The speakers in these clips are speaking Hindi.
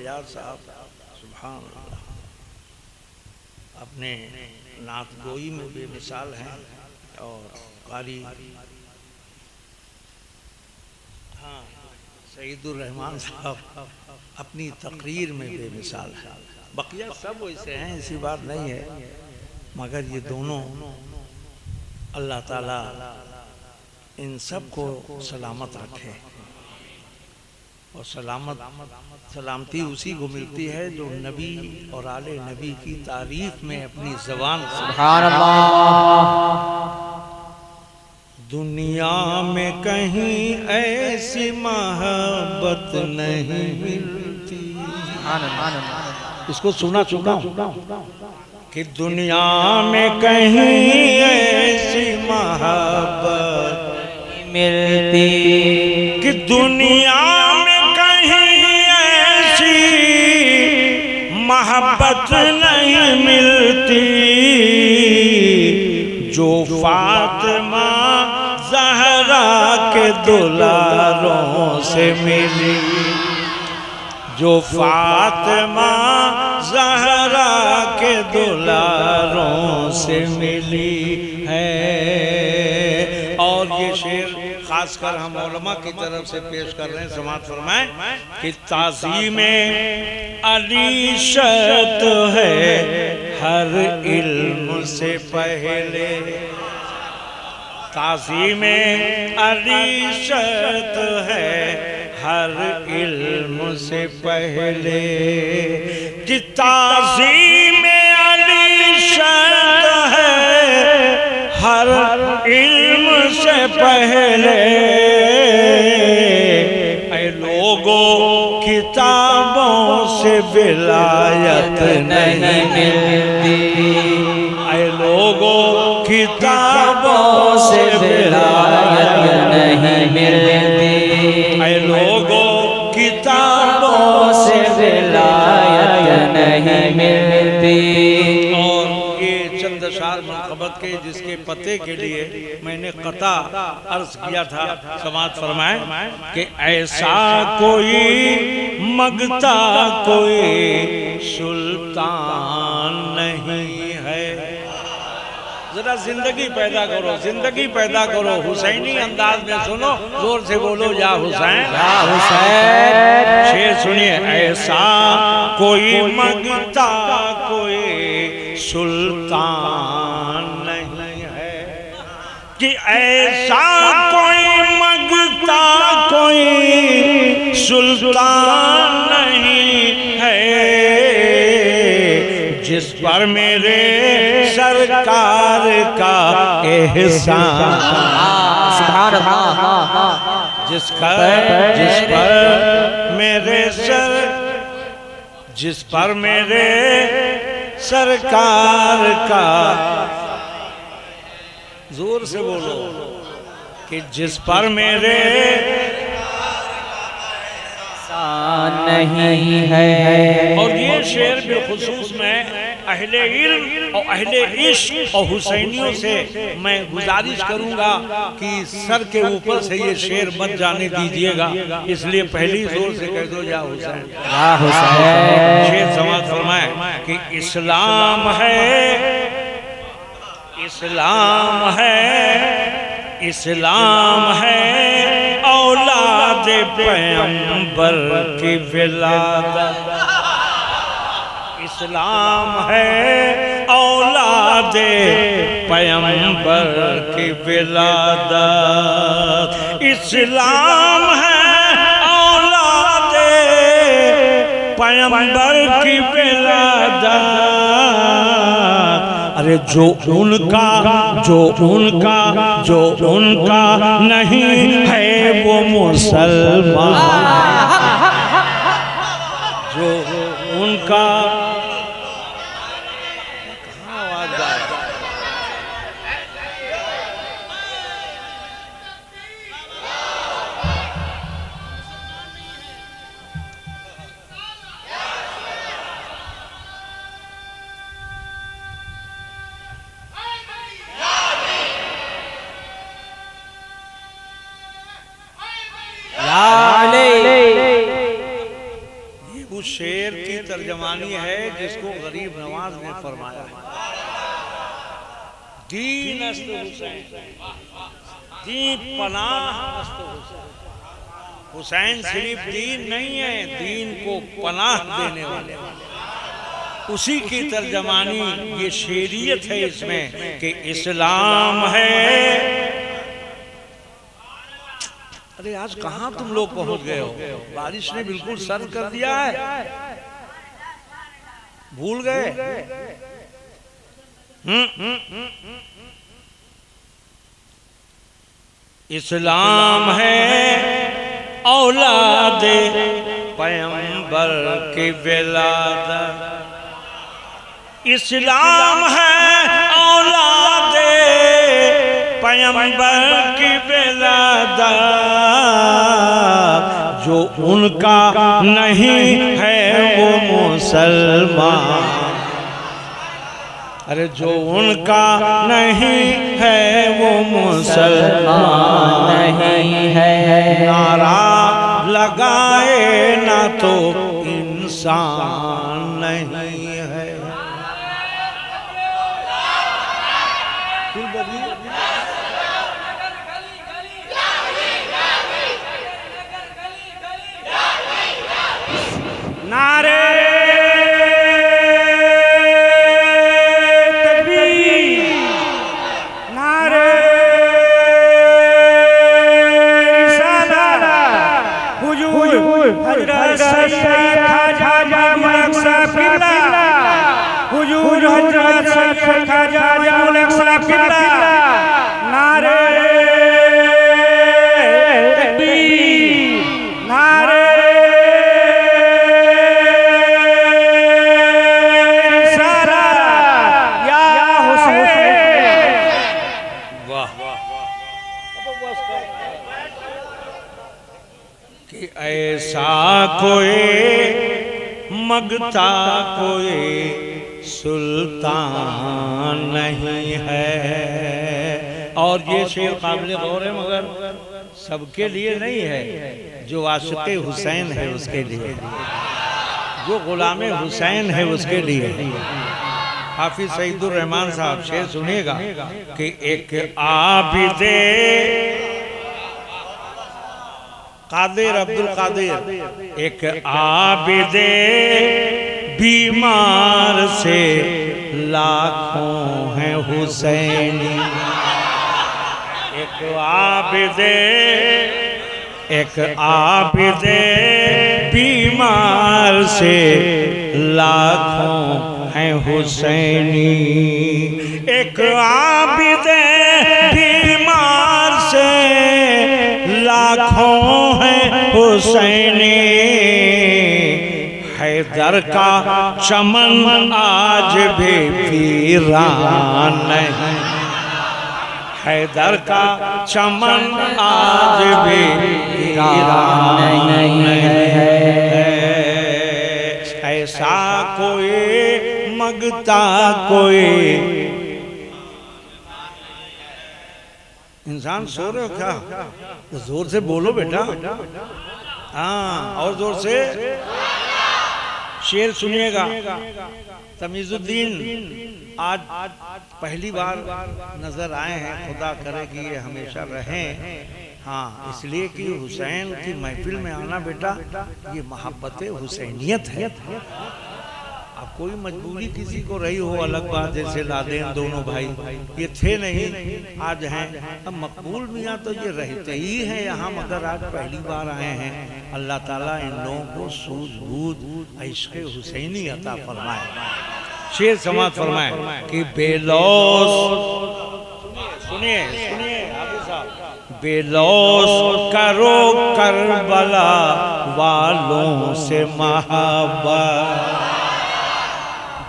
बख्तियार साहब सुभान अल्लाह अपने नात गोई में बेमिसाल हैं और कारी हाँ सईदुर रहमान साहब अपनी तकरीर में बेमिसाल है। बकिया सब वैसे हैं, ऐसी बात नहीं है, मगर ये दोनों अल्लाह ताला इन सब को सलामत रखे और सलामती उसी को मिलती है जो नबी और आले नबी की तारीफ में अपनी ज़बान सुभान अल्लाह। दुनिया में कहीं ऐसी मोहब्बत नहीं मिलती, इसको सुना कि दुनिया में कहीं ऐसी मोहब्बत मिलती, कि दुनिया में कहीं ऐसी मोहब्बत नहीं मिलती जो फातिमा ज़हरा के दुलारों से मिली, जो फातिमा ज़हरा के दुलारों से मिली है। और ये शेर खासकर हम उलमा की तरफ से पेश कर रहे हैं, समाअत फरमाएं कि ताज़ीमे अली शर्त है हर इल्म से पहले, ताज़ीमे अली शर्त है हर इल्म से पहले, कि ताज़ीमे अली शर्त है हर इल्म से पहले। ऐ लोगों किताबों से विलायत नहीं मिलती, ऐ लोगों किताबों से विलायत नहीं मिलती, ऐ लोगों किताबों से विलायत नहीं मिलती। और ये चंद अशार मनक़बत के जिसके पते के लिए मैंने कता अर्ज किया था, समाअत फरमाएं कि ऐसा कोई मगता कोई सुल्तान नहीं है। जरा जिंदगी पैदा करो, जिंदगी पैदा करो, हुसैनी अंदाज में सुनो, जोर से बोलो या हुसैन या हुसैन। शेर सुनिए, ऐसा कोई मगता कोई सुल्तान नहीं है, कि ऐसा कोई मगता कोई सुल्तान नहीं है जिस पर मेरे सरकार का एहसान, जिस पर मेरे सरकार का, जोर से बोलो, कि जिस पर मेरे नहीं है। और ये शेर बिलखुसूस में अहले इल्म और अहले इश्क और हुसैनियों से मैं गुजारिश करूंगा कि सर के ऊपर से ये शेर मत जाने दीजिएगा, इसलिए पहली जोर से कह दो या हुसैन या हुसैन। शेर समाअत फरमाए कि इस्लाम है, इस्लाम है, इस्लाम है औलाद पैगंबर की विलादत, इस्लाम है औलाद पैगंबर की विलादत, इस्लाम है औलाद पैगंबर की विलादत। अरे जो उनका नहीं है वो मुसलमान, जो उनका उस शेर की तर्जमानी है जिसको गरीब नवाज ने फरमाया है, दीन अस्त हुसैन, दीन पनाह अस्त हुसैन। हुसैन सिर्फ दीन नहीं है, दीन को पनाह देने वाले, उसी की तर्जमानी ये शेरियत है इसमें कि इस्लाम है। अरे आज कहां तुम लोग पहुंच गए हो? बारिश ने बिल्कुल सर्द कर दिया है, भूल गए? इस्लाम है औलाद पैगंबर की विलादत, इस्लाम है औलाद पैगंबर की विलादत, जो उनका नहीं है वो मुसलमान। अरे जो उनका नहीं है वो मुसलमान नहीं है, नारा लगाए ना तो इंसान नहीं है। नारे कोई मगता कोई सुल्तान नहीं है। और ये शेर काबिल गौर है, मगर सबके लिए नहीं है। जो आशिक़े हुसैन है उसके लिए, जो गुलामे हुसैन है उसके लिए। हाफिज सईदुर रहमान साहब शेर सुनिएगा कि एक आबिदे कादिर अब्दुल कादिर, एक आबिदे बीमार से लाखों हैं हुसैनी। एक आबिदे बीमार से लाखों हैं हुसैनी। एक आबिदे बीमार से लाखों हैं हुसैनी। हैदर का चमन आज भी वीरान नहीं, हैदर का चमन आज भी वीरान नहीं है। ऐसा कोई मगता कोई। इंसान सो रहे हो क्या? तो जोर से बोलो बेटा। हाँ, और जोर से। शेर सुनिएगा। तमीजुद्दीन आज पहली बार नजर आए हैं, खुदा करे कि ये हमेशा रहें। हाँ, इसलिए कि हुसैन की महफिल में आना बेटा ये मोहब्बत हुसैनियत है। अब कोई मजबूरी किसी को रही हो अलग बात, जैसे लादेन दोनों भाई ये थे नहीं, आज हैं। अब मकबूल मियाँ तो ये रहते ही हैं यहाँ, मगर आज पहली बार आए हैं। अल्लाह ताला इन लोगों को सूझबूझ इश्क़ हुसैनी अता फरमाए। शेर समात फरमाए कि बेलौस, सुनिए हाफिज़ साहब, बेलौस करो करबला वालों से मोहब्बत।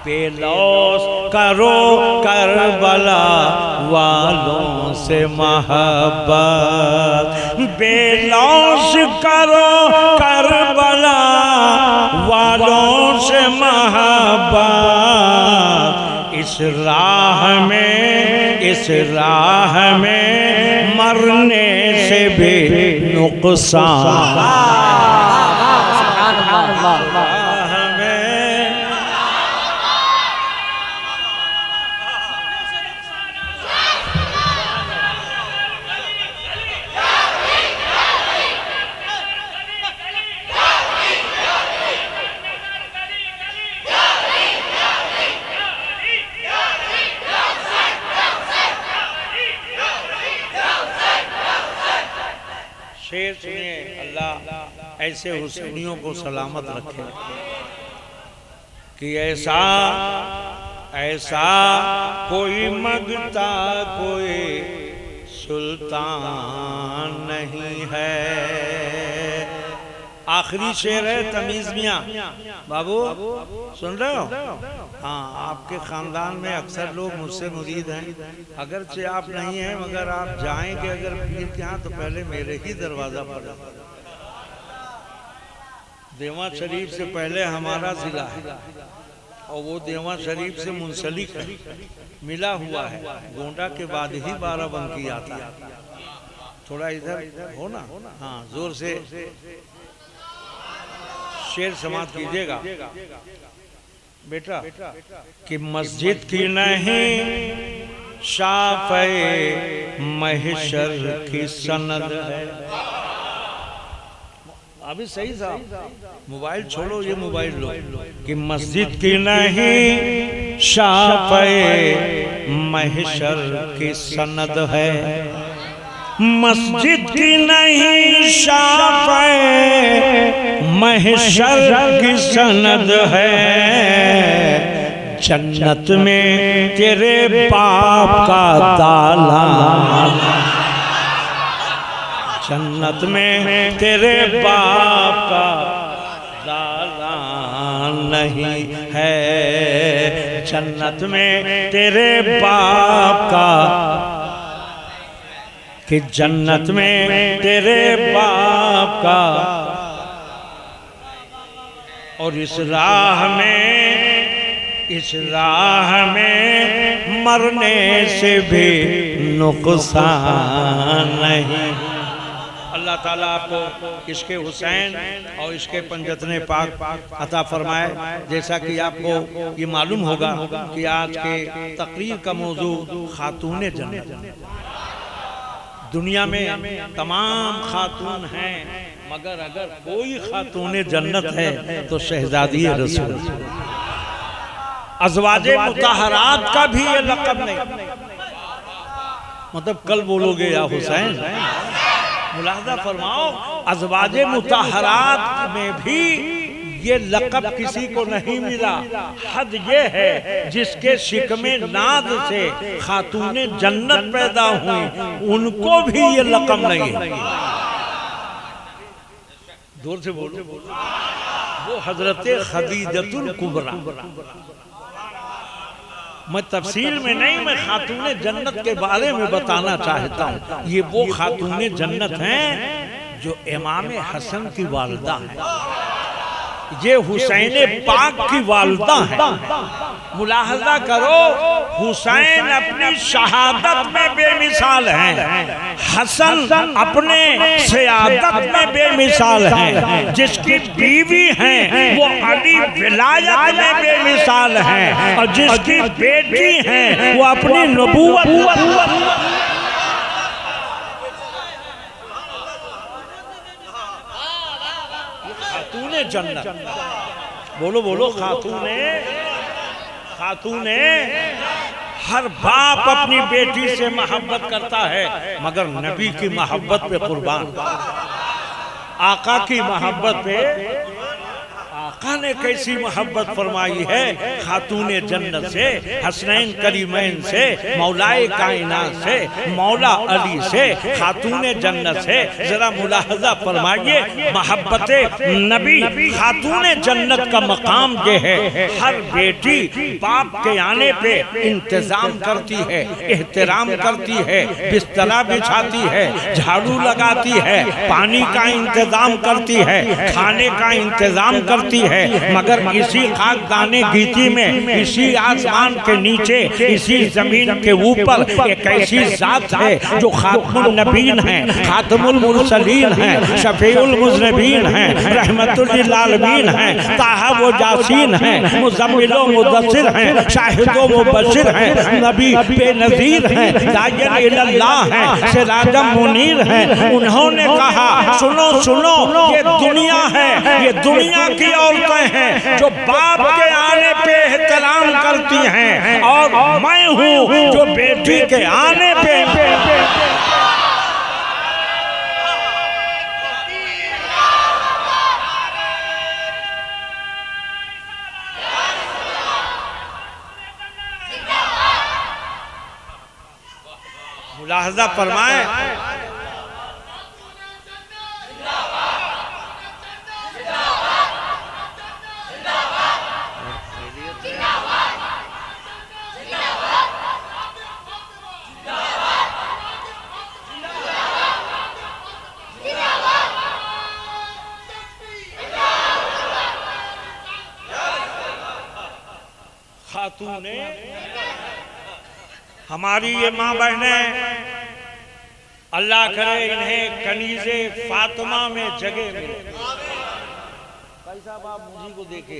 बेलौस करो करबला वालों से मोहब्बत। बेलौस करो करबला वालों से मोहब्बत। इस राह में मरने से भी नुकसान। शेर सुनिए, अल्लाह ऐसे हुसैनियों को सलामत रखे कि ऐसा ऐसा कोई मगता कोई सुल्तान नहीं है। आखिरी शेर है तमीज मियाँ। बाबू सुन रहे हो? हाँ, आपके खानदान में अक्सर लोग मुझसे मुरीद हैं, अगरचे आप नहीं हैं, मगर आप जाएंगे अगर पीर के यहाँ तो पहले मेरे ही दरवाजा पर। देवा शरीफ से पहले हमारा जिला है और वो देवा शरीफ से मुंसलिक है, मिला हुआ है। गोंडा के बाद ही बाराबंकी आता है। थोड़ा इधर हो ना, हाँ, जोर से शेर समाप्त कीजिएगा बेटा। कि मस्जिद की नहीं शाफ़े महशर की सनद है। अभी सही साहब, मोबाइल छोड़ो, ये मोबाइल लो। कि मस्जिद की नहीं शाफ़े महशर की सनद है। मस्जिद की नहीं शाफ़े महशर की सनद है। जन्नत में तेरे बाप का ताला, जन्नत में तेरे बाप का ताला नहीं है। जन्नत में तेरे बाप का, कि जन्नत में तेरे बाप का। और इस राह में मरने से भी नुकसान नहीं। अल्लाह ताला आपको इसके हुसैन और इसके पंजतने पाक अता फरमाए। जैसा कि आपको ये मालूम होगा कि आज के तकरीर का मौजू खातून जन्नत। दुनिया में तमाम खातून हैं, मगर अगर कोई खातून जन्नत है तो शहजादी रसूल। अज़वाजे मुताहरात का भी ये लक़ब नहीं। मतलब कल बोलोगे या हुसैन, मुलाहज़ा फरमाओ, अज़वाजे मुताहरात में भी ये लक़ब किसी को नहीं मिला। हद ये है जिसके शिकमे नाद से खातूने जन्नत पैदा हुई, उनको भी ये लक़ब नहीं है। दूर से बोलो, वो हजरत खदीजतुल कुबरा। मैं तफसील में नहीं, मैं खातूने जन्नत के बारे में बताना चाहता हूँ। ये वो खातूने जन्नत हैं जो इमाम हसन की वालिदा है, ये हुसैन पाक की वालिदा है। मुलाहजा करो, हुसैन अपनी शहादत में बेमिसाल हैं, हसन अपने सियादत में बेमिसाल हैं, जिसकी बीवी हैं वो अली विलायत में बेमिसाल हैं, और जिसकी बेटी हैं वो अपनी नबूवत। खातूने जन्नत, बोलो बोलो, खातूने। हर बाप अपनी बेटी से मोहब्बत करता है, मगर नबी की मोहब्बत पे कुर्बान। आका की मोहब्बत पे, आका ने कैसी मोहब्बत फरमाई है खातूने जन्नत से, हसनैन करीमैन से, मौलाए कायनात से, मौला अली से, खातूने जन्नत से। जरा मुलाहजा फरमाइए, मोहब्बत नबी खातूने जन्नत का मकाम ये है। हर बेटी बाप के आने पे इंतजाम करती है, एहतराम करती है, बिस्तरा बिछाती है, झाड़ू लगाती है, पानी का इंतजाम करती है, खाने का इंतजाम करती है। मगर इसी खाकदाने गीती में, इसी आसमान के नीचे, इसी जमीन के ऊपर एक ऐसी जात है जो खातमुन नबीन है, खातमुल मुरसलीन है, शफीउल मुज़निबीन है, रहमतुल लिल आलमीन है, ताहा व यासीन है, मुज़म्मिल व मुदस्सिर है, शाहिद व मुबश्शिर है, नबी बेनज़ीर है, दायन इलल्लाह है, सिराजम मुनीर है। उन्होंने कहा, सुनो सुनो, ये दुनिया है, ये दुनिया की औरतें हैं जो बाप के आने पे एहतराम करती हैं, और मैं हूँ जो बेटी के आने पे। मुलाहजा फरमाएं। खातूने हमारी ये माँ बहनें, अल्लाह करे इन्हें कनीज़े फातिमा में जगह मिले। भाई साहब आप मुझी को देखे,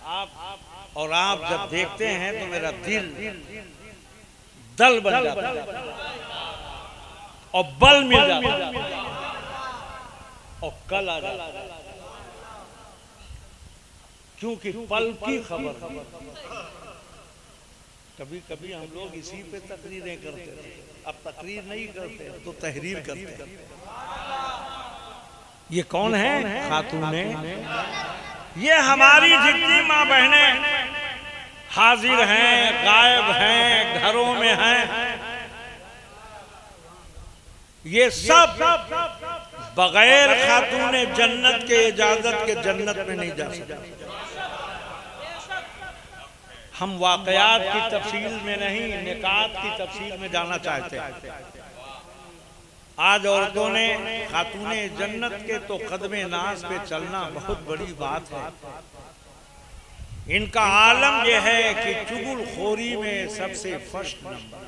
आप जब देखते हैं तो मेरा दिल दल बन जाता है और बल मिल जाता है और कल आ जाता है, क्योंकि पल की खबर। कभी कभी हम लोग इसी पे तकरीरें करते थे, अब तकरीर नहीं करते, अब तो तहरीर करते हैं। ये कौन है? खातूने। ये हमारी जितनी माँ बहनें हाजिर हैं, गायब हैं, घरों में हैं, ये सब बगैर खातूने जन्नत के इजाजत के जन्नत में नहीं जा सकते। हम वाकयात की तफसील में नहीं, निकात की तफसील में जाना चाहते हैं। आज औरतों ने खातूने जन्नत के तो कदमे नाज पे चलना बहुत बड़ी बात है। इनका आलम यह है कि चुगलखोरी में सबसे फर्स्ट नंबर।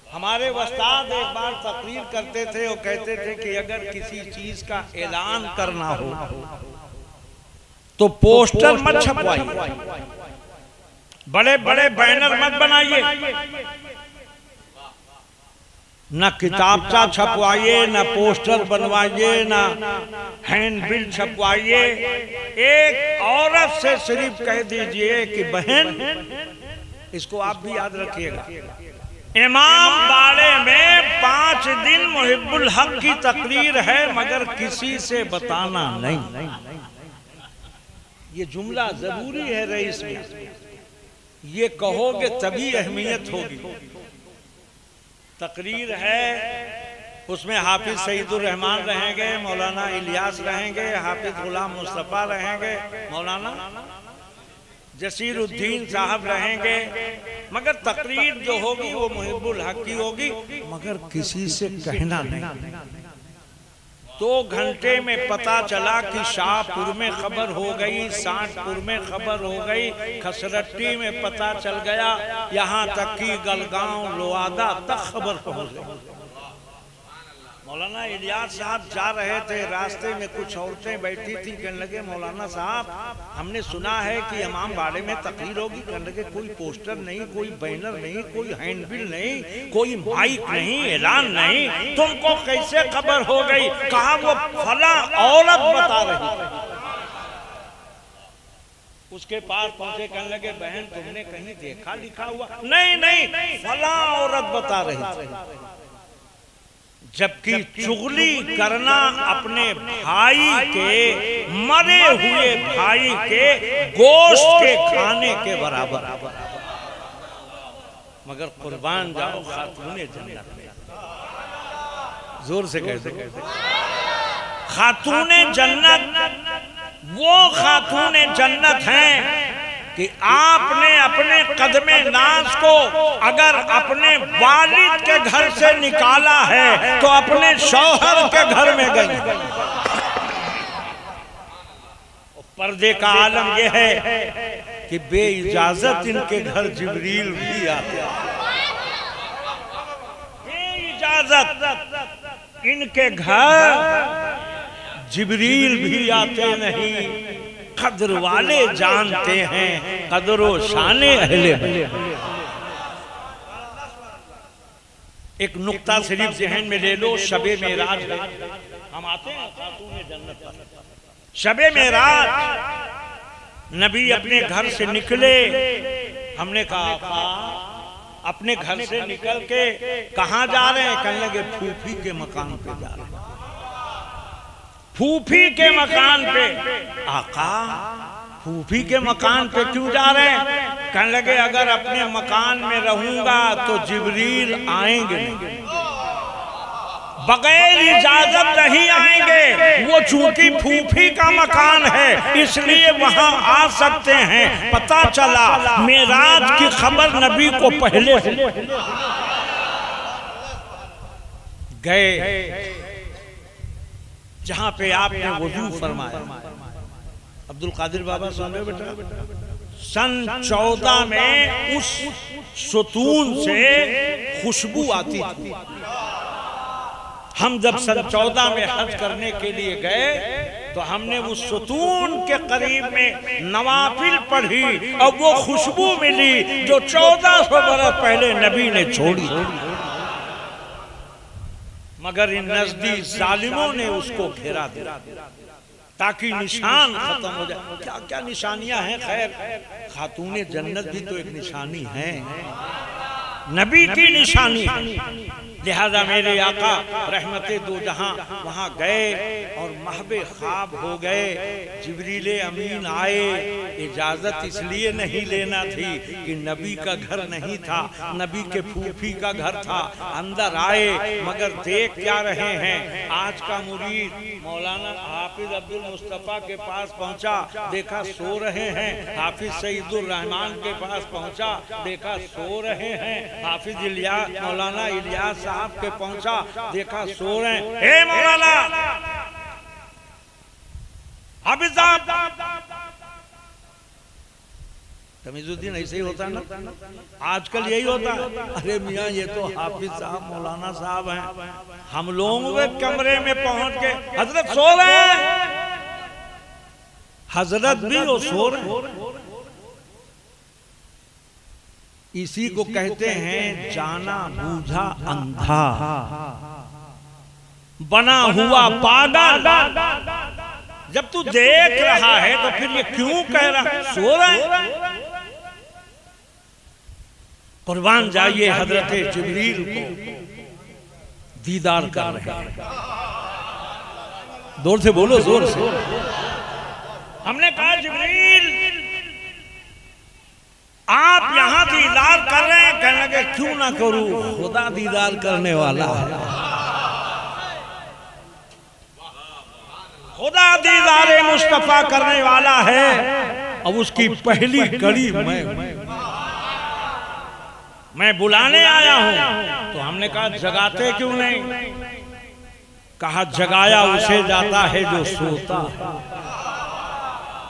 हमारे उस्ताद एक बार तकरीर करते थे और कहते थे कि अगर किसी चीज का ऐलान करना हो तो पोस्टर मत छपवाइए, बड़े बड़े बैनर मत बनाइए, न किताबचा छपवाइए, न पोस्टर बनवाइए, न हैंडबिल छपवाइए। एक औरत से सिर्फ कह दीजिए कि बहन, इसको आप भी याद रखिएगा, इमाम बाड़े में 5 दिन मुहिब्बुल हक की तकरीर है मगर किसी से बताना नहीं। ये जुमला जरूरी है रईस में, ये कहोगे तभी अहमियत होगी। तकरीर है, उसमें हाफिज सईदुर रहमान रहेंगे, मौलाना इलियास रहेंगे, हाफिज गुलाम मुस्तफा रहेंगे, मौलाना जसीरुद्दीन साहब रहेंगे, मगर तकरीर जो होगी वो मुहिब्बुल हक की होगी, मगर किसी से कहना नहीं। 2 घंटे में पता चला कि शाहपुर में खबर हो गई, सांटपुर में खबर हो गई, खसरट्टी में पता चल गया, यहाँ तक कि गलगांव लोआदा तक खबर पहुंच गई। मौलाना इलियास साहब जा रहे थे, रास्ते में कुछ औरतें बैठी थी, कहने लगे मौलाना साहब हमने सुना है कि इमाम बाड़े में तकरीर होगी। कहने लगे कोई पोस्टर नहीं, कोई बैनर नहीं, कोई हैंडबिल नहीं, कोई माइक नहीं, ऐलान नहीं, तुमको कैसे खबर हो गई? कहा वो फला औरत बता रही। उसके पास पहुंचे, कहने लगे बहन तुमने कहीं देखा लिखा हुआ? नहीं नहीं, फला औरत बता रही। जबकि चुगली करना अपने भाई के, मरे हुए भाई के गोश्त के खाने के बराबर। मगर कुर्बान जाओ खातूने जन्नत में। जोर से कहते खातूने जन्नत वो खातूने जन्नत हैं कि आपने अपने कदमे नाज को अगर अपने वालिद के घर से निकाला है तो अपने शौहर के घर में गई। पर्दे का आलम यह है कि बेइजाजत इनके घर जिब्रील भी आते हैं। बेइजाजत इनके घर जिब्रील भी आते नहीं। कदर वाले जानते हैं कदरो शाने अहले। एक नुक्ता शरीफ ज़हन में ले लो, शबे मेराज है, हम आते हैं खातूने जन्नत पर। शबे मेराज नबी अपने घर से निकले, हमने कहा अपने घर से निकल के कहाँ जा रहे हैं? कहने लगे फूफी के मकान पे जा रहे हैं। फूफी के मकान पे। आका फूफी के मकान पे क्यों जा रहे हैं? कहने लगे अगर अपने मकान में रहूंगा तो जिब्रील आएंगे नहीं, बगैर इजाजत नहीं आएंगे। वो चूंकि फूफी का मकान है इसलिए वहां आ सकते हैं। पता चला मेराज की खबर नबी को पहले गए जहां पे आपने वुजू फरमाया। अब्दुल कादिर बाबा सुन रहे बेटा, सन 14 में उस सुतून से खुशबू आती थी। हम जब सन 14 में हज करने के लिए गए तो हमने उस सुतून के करीब में नवाफिल पढ़ी और वो खुशबू मिली जो 1400 बरस पहले नबी ने छोड़ी, मगर इन नजदीक जालिमों ने उसको घेरा दिया ताकि निशान खत्म हो जाए। क्या क्या निशानियां हैं? खैर खातूने जन्नत भी तो एक निशानी है, नबी की निशानी। लिहाजा मेरे आका रहमते दो जहां वहां गए और महबे ख्वाब हो गए। जिब्रील अमीन आए, इजाजत इसलिए नहीं लेना थी कि नबी का घर नहीं था, नबी के फूफी का घर था। अंदर आए मगर देख क्या रहे हैं? आज का मुरीद मौलाना हाफिज अब्दुल मुस्तफा के पास पहुंचा, देखा सो रहे हैं। हाफिज सईदुर रहमान के पास पहुंचा, देखा सो रहे हैं। हाफिज इलियास मौलाना इलियास साहब के पहुंचा, देखा सो रहे हैं। हे मौलाना हाफिज साहब, तमीजुद्दीन ऐसे ही होता है ना, आजकल यही होता है। अरे मियाँ ये तो हाफिज साहब मौलाना साहब हैं। हम लोग वे कमरे में पहुंच के हजरत सो रहे हैं, हजरत भी वो सो रहे हैं। इसी को कहते हैं जाना बूझा अंधा, बना हुआ पागल। जब तू देख रहा है तो फिर ये क्यों कह रहा सो रहा है? कुर्बान जाइए हजरत जिब्रील को दीदार कर रहे हैं। जोर से बोलो, जोर से। हमने कहा जिब्रील आप यहां दीदार कर रहे हैं? कहने लगे क्यों ना करूं, खुदा दीदार करने वाला है। खुदा दीदारे मुस्तफा करने वाला है। अब उसकी पहली कड़ी मैं बुलाने आया हूं। तो हमने कहा जगाते क्यों नहीं? कहा जगाया उसे जाता है जो सोता है।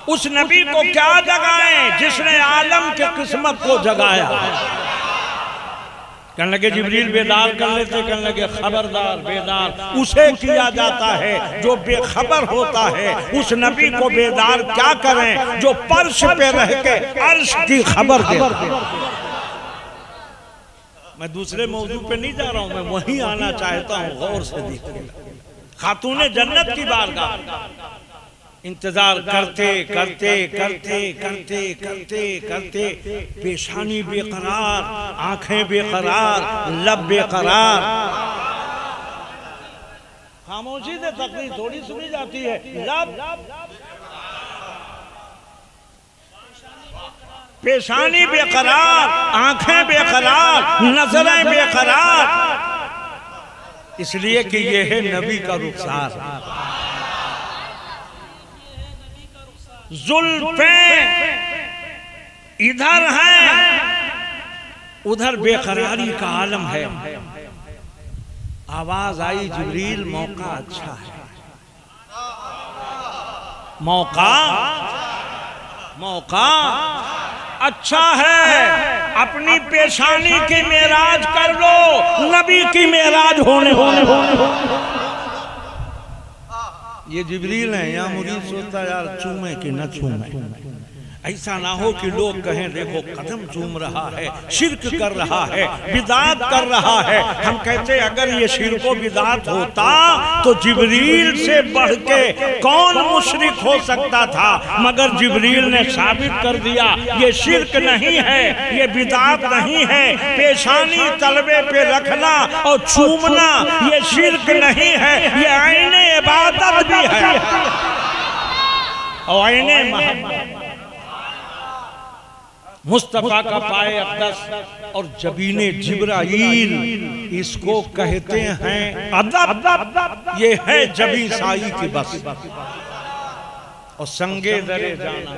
उस नबी को क्या जगाएं जिसने आलम के किस्मत को जगाया। कहने लगे जिब्रील बेदार कर लेते। कहने लगे खबरदार, बेदार उसे किया जाता है जो बेखबर होता है। उस नबी को बेदार क्या करें जो फर्श पे रह के अर्श की खबर दे। मैं दूसरे मौजू पे नहीं जा रहा हूं, मैं वहीं आना चाहता हूं। गौर से देखिए, खातूने जन्नत की बारगाह इंतजार करते करते करते करते करते करते पेशानी बेकरार, आंखें बेकरार, लब बेकरार। खामोशी से तकलीफ थोड़ी सुनी जाती है। लब पेशानी बेकरार, आंखें बेकरार, नजरें बेकरार, इसलिए कि यह है नबी का रुखसार। जुल्फें इधर हैं, उधर बेकरारी का आलम है। आवाज आई जिब्रील मौका अच्छा है, मौका अच्छा है। अपनी पेशानी की मेराज कर लो, नबी की मेराज होने। ये जिब्रील है। यहाँ मुरीद सोचता यार चूमे कि न चूमे। ऐसा ना हो कि लोग कहें देखो कदम चूम रहा है, शिरक कर रहा है, बिदात कर रहा है। हम कहते अगर ये शिरक व बिदात होता तो जिब्रील से बढ़ के कौन मुशरिक हो सकता था। मगर जिब्रील ने साबित कर दिया ये शिरक नहीं है, ये बिदात नहीं है। पेशानी तलबे पे रखना और चूमना ये शिरक नहीं है, ये आईने इबादत भी है और आईने मोहब्बत। मुस्तफा का पाए अक़दस और जबीने जिब्राईल, इसको कहते हैं अदब। ये है जबी साई की बस और संगे दरे जाना।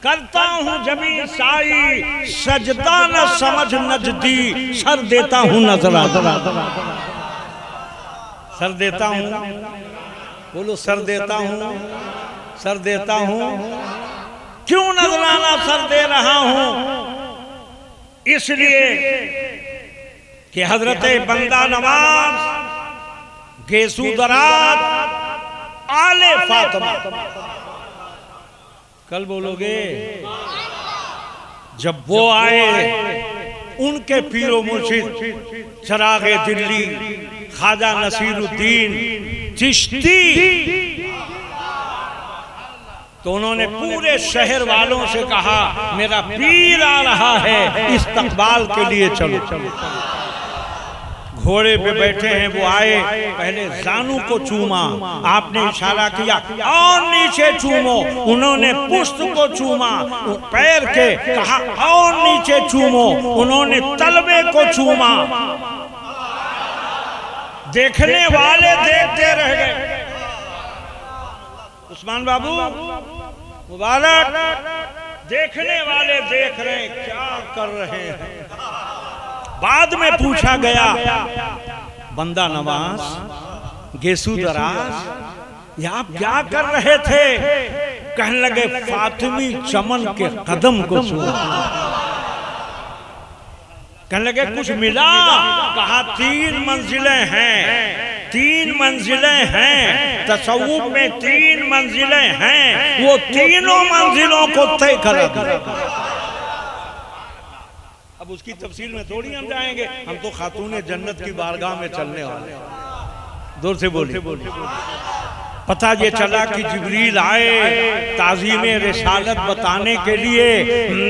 करता हूँ जबी साई सजदा न समझ नजदी, सर देता हूँ नजरा। सर देता हूँ, बोलो सर देता हूँ, सर देता हूँ। क्यों नजराना सर दे रहा हूं? इसलिए कि हजरत बंदा नवाज गेसू दराज आले फातिमा, कल बोलोगे जब वो आए उनके पीरो मुर्शिद चरागे दिल्ली ख्वाजा नसीरुद्दीन चिश्ती, तो उन्होंने पूरे शहर वालों से कहा मेरा पीर आ रहा है, इस्तकबाल के लिए चलो। घोड़े पे बैठे हैं वो आए, पहले जानू को चूमा, आपने इशारा किया और नीचे चूमो, उन्होंने पुष्ट को चूमा, पैर के कहा और नीचे चूमो, उन्होंने तलवे को चूमा। देखने वाले देखते रह गए। उस्मान बाबू मुबारक, देखने वाले देख रहे हैं क्या कर रहे हैं। बाद में पूछा गया बंदा नवाज गेसू दराज ये आप क्या कर रहे थे? कहने लगे फातिमी चमन के कदम को छुआ। कहने लगे कुछ मिला? कहा 3 मंजिलें हैं, 3 मंजिलें हैं, तसव्वुफ में 3 मंजिलें हैं, वो तीनों मंजिलों को तय कर। अब उसकी तफसील में थोड़ी हम जाएंगे, हम तो खातूने जन्नत की बारगाह में चलने वाले। दूर से बोलिए। पता ये चला कि जिब्रील आए ताज़ीमे रिसालत बताने के लिए।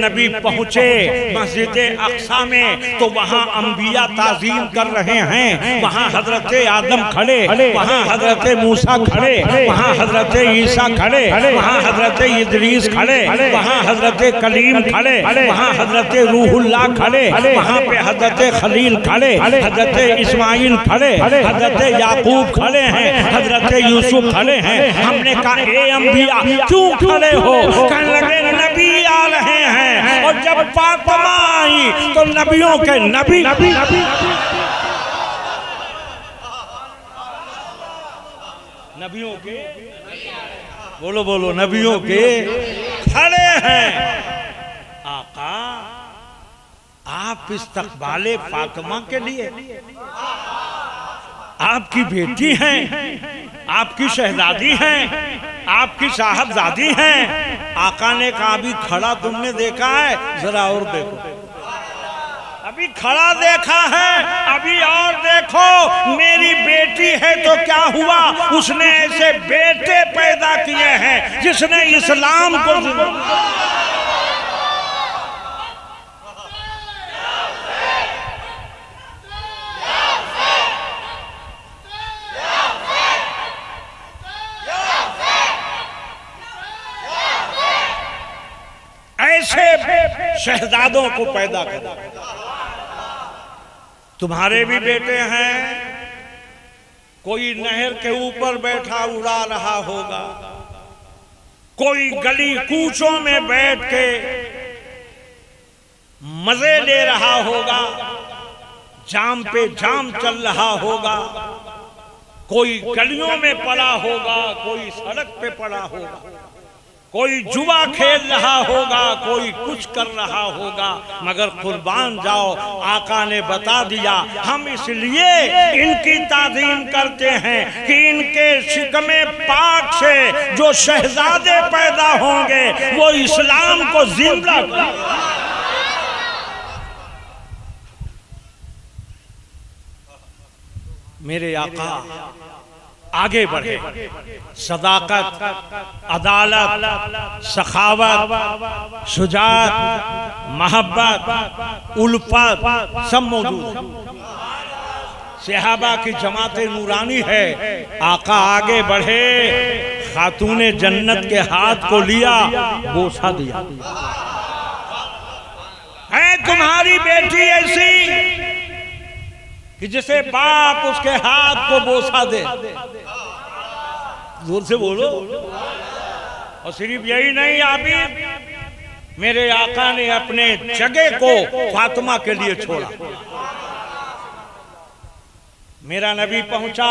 नबी पहुंचे मस्जिद अक्सा में, तो वहाँ अंबिया ताज़ीम कर रहे हैं। वहाँ हजरत आदम खड़े, वहाँ हजरत मूसा खड़े, वहाँ हजरत ईसा खड़े, वहाँ हजरत इदरीस खड़े, वहाँ हजरत कलीम खड़े, वहाँ हजरत रूहुल्लाह खड़े, वहाँ पे हजरत खलील खड़े, हजरत इस्माइल खड़े, हजरत याकूब खड़े हैं, हजरत यूसुफ खड़े हैं। हमने कहा ए अंबिया क्यों खड़े हो? कहने लगे नबी आ रहे हैं। और जब फातिमा आई तो नबियों के नबी नबियों के बोलो बोलो नबियों के खड़े हैं। आका आप इस्तकबाले फातिमा के लिए, आपकी बेटी हैं, आपकी शहजादी हैं, आपकी साहबजादी हैं। आका ने कहा अभी खड़ा तुमने देखा है, जरा और देखो। अभी खड़ा देखा है, अभी और देखो। मेरी बेटी है तो क्या हुआ? उसने ऐसे बेटे पैदा किए हैं जिसने इस्लाम को ऐसे शहजादों को पैदा कर। तुम्हारे भी बेटे हैं, कोई नहर के ऊपर बैठा उड़ा रहा होगा, कोई गली कूचों में बैठ के मजे ले रहा होगा, जाम पे जाम चल रहा होगा, कोई गलियों में पड़ा होगा, कोई सड़क पे पड़ा होगा, कोई जुआ खेल रहा होगा, कोई कुछ कर रहा होगा। मगर कुर्बान जाओ, आका ने बता दिया हम इसलिए इनकी ताज़ीम करते हैं कि इनके शिकमे पाक से जो शहजादे पैदा होंगे वो इस्लाम को जिंदा। मेरे आका आगे बढ़े, सदाकत, अदालत, सखावत, शुजाअत, मोहब्बत, उल्फत सब मौजूद। सहाबा की जमात नूरानी है। आका आगे बढ़े, खातूने जन्नत के हाथ को लिया, बोसा दिया। तुम्हारी बेटी ऐसी कि जिसे बाप उसके हाथ को बोसा दे? जोर से बोलो। और सिर्फ यही नहीं, आप मेरे आका ने अपने जगह को फातिमा के लिए छोड़ा। मेरा नबी पहुंचा,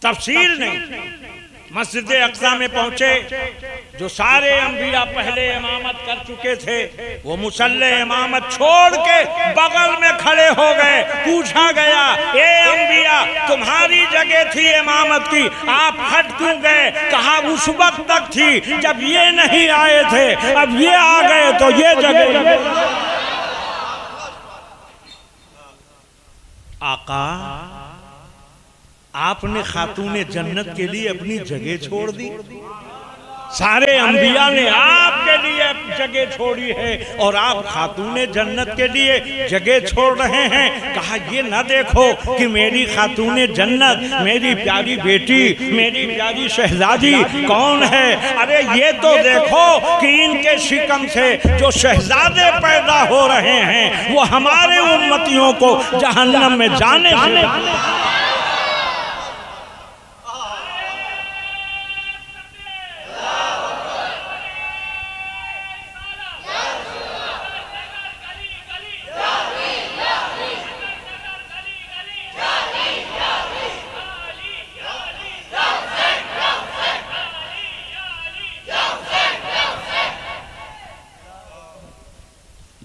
तफसील नहीं, मस्जिद अक्सा में पहुंचे। जो सारे अंबिया पहले इमामत कर चुके थे वो मुसल्ले इमामत छोड़ के बगल में खड़े हो गए। पूछा गया, ए अंबिया तुम्हारी जगह थी इमामत की, आप हट क्यों गए? कहा उस वक्त तक थी जब ये नहीं आए थे, अब ये आ गए तो ये जगह। आका, आपने खातूने जन्नत के लिए अपनी जगह छोड़ दी। सारे अंबिया ने आपके लिए जगह छोड़ी है और आप खातूने जन्नत के लिए जगह छोड़ रहे हैं। कहा ये ना देखो कि मेरी खातूने जन्नत, मेरी प्यारी बेटी, मेरी प्यारी शहजादी कौन है? अरे ये तो देखो कि इनके शिकम से जो शहजादे पैदा हो रहे हैं वो हमारे उम्मतियों को जहन्नम में जाने से।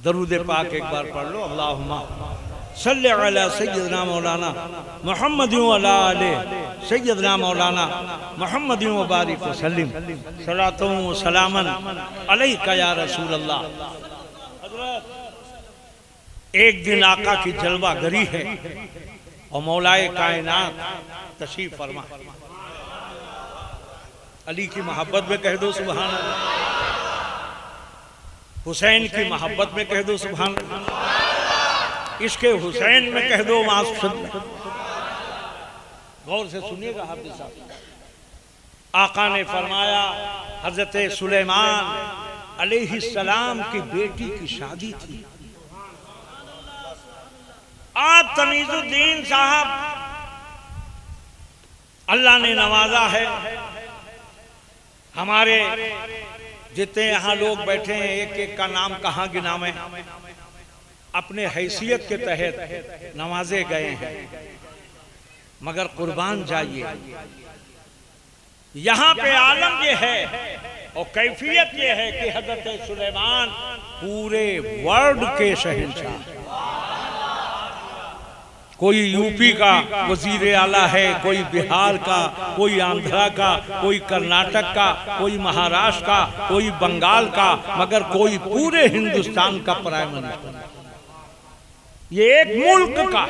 दरूद पाक एक बार पढ़ लो। अल्लाहुम्मा सल्ली अला सय्यदना मौलाना मुहम्मद व अला आले सय्यदना मौलाना मुहम्मद व बारिक व सल्लिम सलातो व सलामन अलैका या रसूल अल्लाह। एक दिन आका की जलवागरी है और मौलाए कायनात तशरीफ फरमा। अली की मोहब्बत में कह दो सुभान अल्लाह, हुसैन की मोहब्बत में कह दो सुभान अल्लाह, इसके हुसैन में कह दो माशअल्लाह। गौर से सुनिएगा हाफिज साहब। आका ने फरमाया हजरत सुलेमान अलैहिस्सलाम की बेटी की शादी थी। आज तमीजुद्दीन साहब अल्लाह ने नवाजा है। हमारे जितने यहाँ लोग बैठे हैं एक एक का नाम कहाँ गिना में, अपने हैसियत के तहत नवाजे गए हैं, मगर कुर्बान जाइए। यहाँ पे आलम ये है और कैफियत ये है कि हजरत सुलेमान पूरे वर्ल्ड के शहंशाह। कोई यूपी का वजीर आला है, कोई बिहार का, कोई आंध्रा का, कोई कर्नाटक का, कोई महाराष्ट्र का, कोई बंगाल का, मगर कोई पूरे हिंदुस्तान का प्राइम मिनिस्टर। ये एक मुल्क का,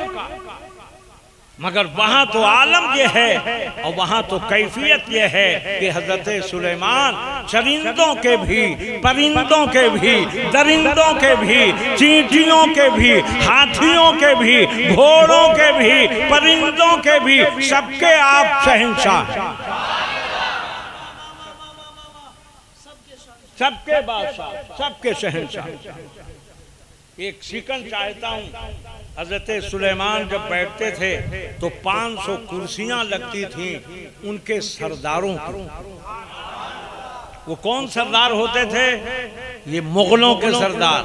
मगर वहां तो आलम ये है और वहां तो कैफियत ये है कि हजरत सुलेमान चरिंदों के भी, परिंदों के भी, दरिंदों के भी, चींटियों के भी, हाथियों के भी, घोड़ों के भी, परिंदों के भी, सबके आप शहंशाह, सबके बादशाह, सबके शहंशाह। एक शिकन चाहता हूं, हजरत सुलेमान जब बैठते थे तो 500 कुर्सियां लगती थीं उनके सरदारों को। वो कौन सरदार होते थे? ये मुगलों के सरदार,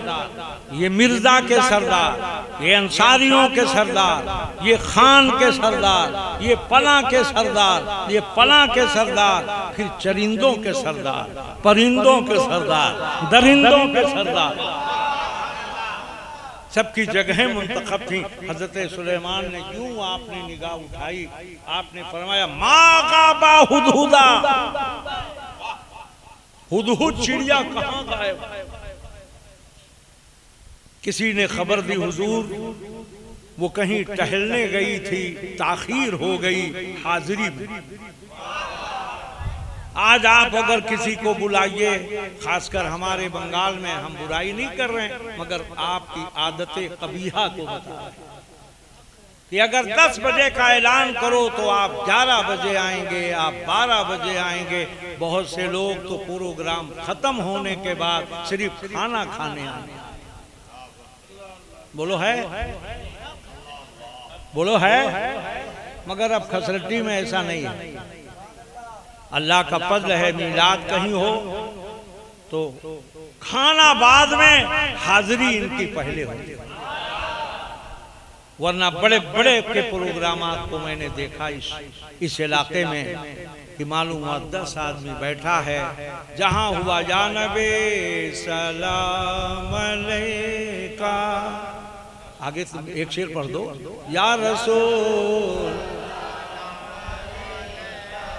ये मिर्जा के सरदार, ये अंसारियों के सरदार, ये खान के सरदार, ये पला के सरदार, ये पला के सरदार, फिर चरिंदों के सरदार, परिंदों के सरदार, दरिंदों के सरदार, सबकी जगहें मुंतखब थी। हजरत सुलेमान ने यूं आपने निगाह उठाई, आपने फरमाया माँ काबा हुदहुदा, हुदहुद चिड़िया कहाँ गायब? किसी ने खबर दी हुजूर वो कहीं टहलने गई थी, ताखीर हो गई हाजिरी में। आज आप अगर किसी को बुलाइए, खासकर हमारे बंगाल में, हम बुराई नहीं कर रहे हैं, मगर आपकी आदतें कबीहा को बता कि अगर 10 बजे का ऐलान करो तो आप 11 बजे आएंगे, आप 12 बजे आएंगे। बहुत से लोग तो प्रोग्राम खत्म होने के बाद सिर्फ खाना खाने आएंगे। बोलो है, बोलो है। मगर अब खसरटी में ऐसा नहीं है। अल्लाह का फजल है, मीलाद कहीं हो तो खाना बाद में, हाजिरी इनकी पहले होती है। वरना बड़े बड़े के प्रोग्राम को मैंने देखा इस इलाके में कि मालूम हुआ 10 आदमी बैठा है, जहां हुआ या नबी सलाम अलैका, आगे तुम एक शेर पढ़ दो, या रसूल।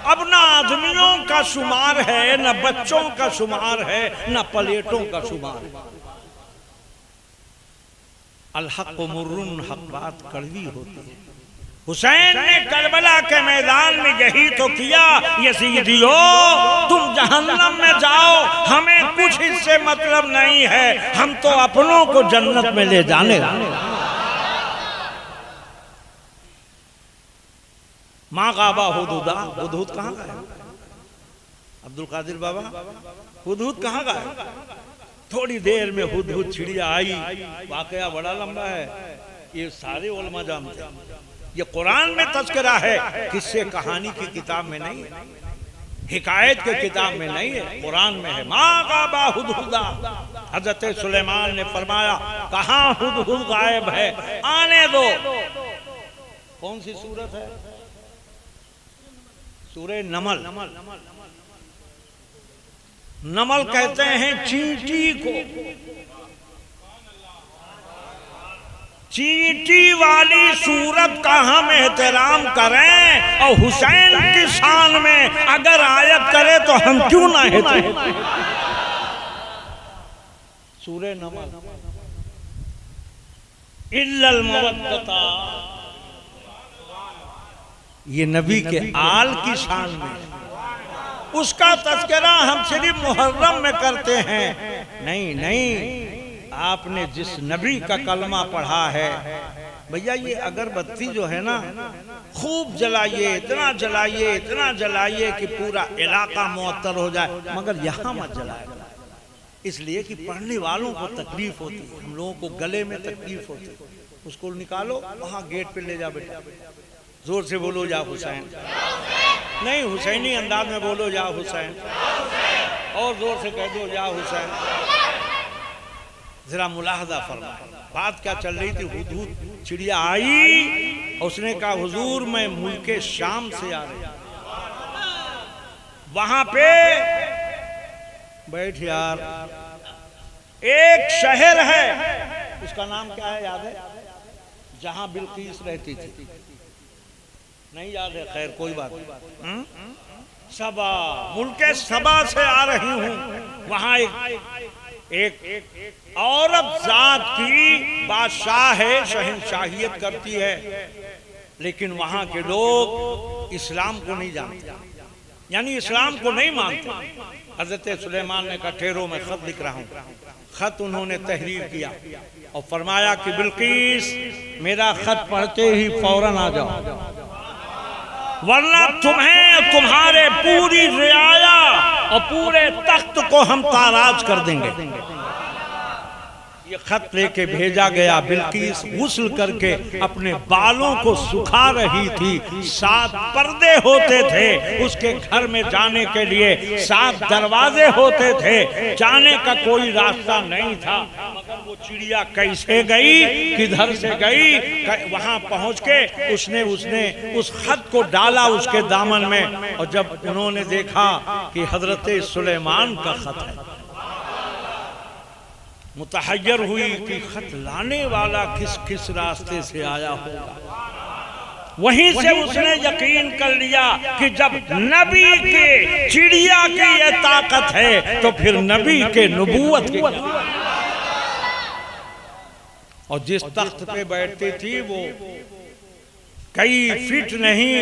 अब ना आदमियों का शुमार है, न बच्चों का शुमार है, न प्लेटों का शुमार है। अल-हक़ मुर्रुन, हक बात कड़वी होती है। हुसैन ने करबला के मैदान में यही तो किया, यज़ीदियो तुम जहन्नम में जाओ, हमें कुछ इससे मतलब नहीं है, हम तो अपनों को जन्नत में ले जाने। माँ गाबा हुदूदा, हुदूद कहाँ गए? अब्दुल कादिर बाबा, हुदूद कहाँ गए? थोड़ी देर में हुदहुद चिड़िया आई। वाकया बड़ा लंबा है, ये सारे उलमा जानते हैं। ये कुरान में तज़किरा है, किस्से कहानी की किताब में नहीं है, हिकायत के किताब में नहीं है, कुरान में है। मा गाबा हुदहुदा, हजरत सुलेमान ने फरमाया कहाँ हुदहुद गायब है, आने दो। कौन सी सूरत है? सूरे नमल। नमल कहते हैं चींटी को। चींटी वाली सूरत का हम एहतराम करें और हुसैन की शान में अगर आयत करे तो हम क्यों ना एहतराम। सूरे नमल। इल्लल मवद्दता, ये नबी के आल की शान में, उसका तज़किरा हम सिर्फ मुहर्रम में करते हैं। नहीं नहीं, आपने जिस नबी का कलमा पढ़ा है, भैया ये अगरबत्ती जो है ना, खूब जलाइए, इतना जलाइए, इतना जलाइए कि पूरा इलाका मुअत्तर हो जाए, मगर यहाँ मत जलाए, इसलिए कि पढ़ने वालों को तकलीफ होती है, हम लोगों को गले में तकलीफ होती है। उसको निकालो, वहाँ गेट पे ले जाओ बेटा, जोर से बोलो या हुसैन। नहीं, हुसैनी अंदाज में बोलो या हुसैन, और जोर से कह दो या हुसैन। जरा मुलाहजा फरमाए, बात क्या चल रही थी। हुदहुद चिड़िया आई, उसने कहा हुजूर मैं मुल्के शाम से आ रही। वहां पे बैठ यार, एक शहर है, उसका नाम क्या है याद है? जहां बिल्कीस रहती थी, नहीं याद है, खैर कोई बात नहीं। सबा, मुल्के सबा से आ रही हूँ। वहां एक औरत जात की बादशाह है, शहंशाहियत करती है, लेकिन वहां के लोग इस्लाम को नहीं जानते, यानी इस्लाम को नहीं मानते। हजरत सुलेमान ने कहा ठहरो, मैं खत लिख रहा हूँ। खत उन्होंने तहरीर किया और फरमाया कि बिल्कीस मेरा खत पढ़ते ही फौरन आ जाओ, वरना तुम्हें, तुम्हारे पूरी रियाया और पूरे तख्त को हम ताराज कर देंगे। ये खत लेके भेजा गया। बिल्कीस गुस्ल करके अपने बालों को सुखा रही थी। 7 पर्दे होते थे उसके घर में जाने के लिए, 7 दरवाजे होते थे, जाने का कोई रास्ता नहीं था। मगर वो चिड़िया कैसे गई, किधर से गई, वहां पहुंच के उसने उस खत को डाला उसके दामन में, और जब उन्होंने देखा कि हजरत सुलेमान का खत है, मुतहय्यर हुई कि खत लाने वाला किस किस रास्ते से आया होगा। वहीं से उसने यकीन कर लिया कि जब नबी के चिड़िया की ये ताकत है तो फिर नबी के नबूवत की। और जिस तख्त पे बैठती थी वो कई फीट नहीं,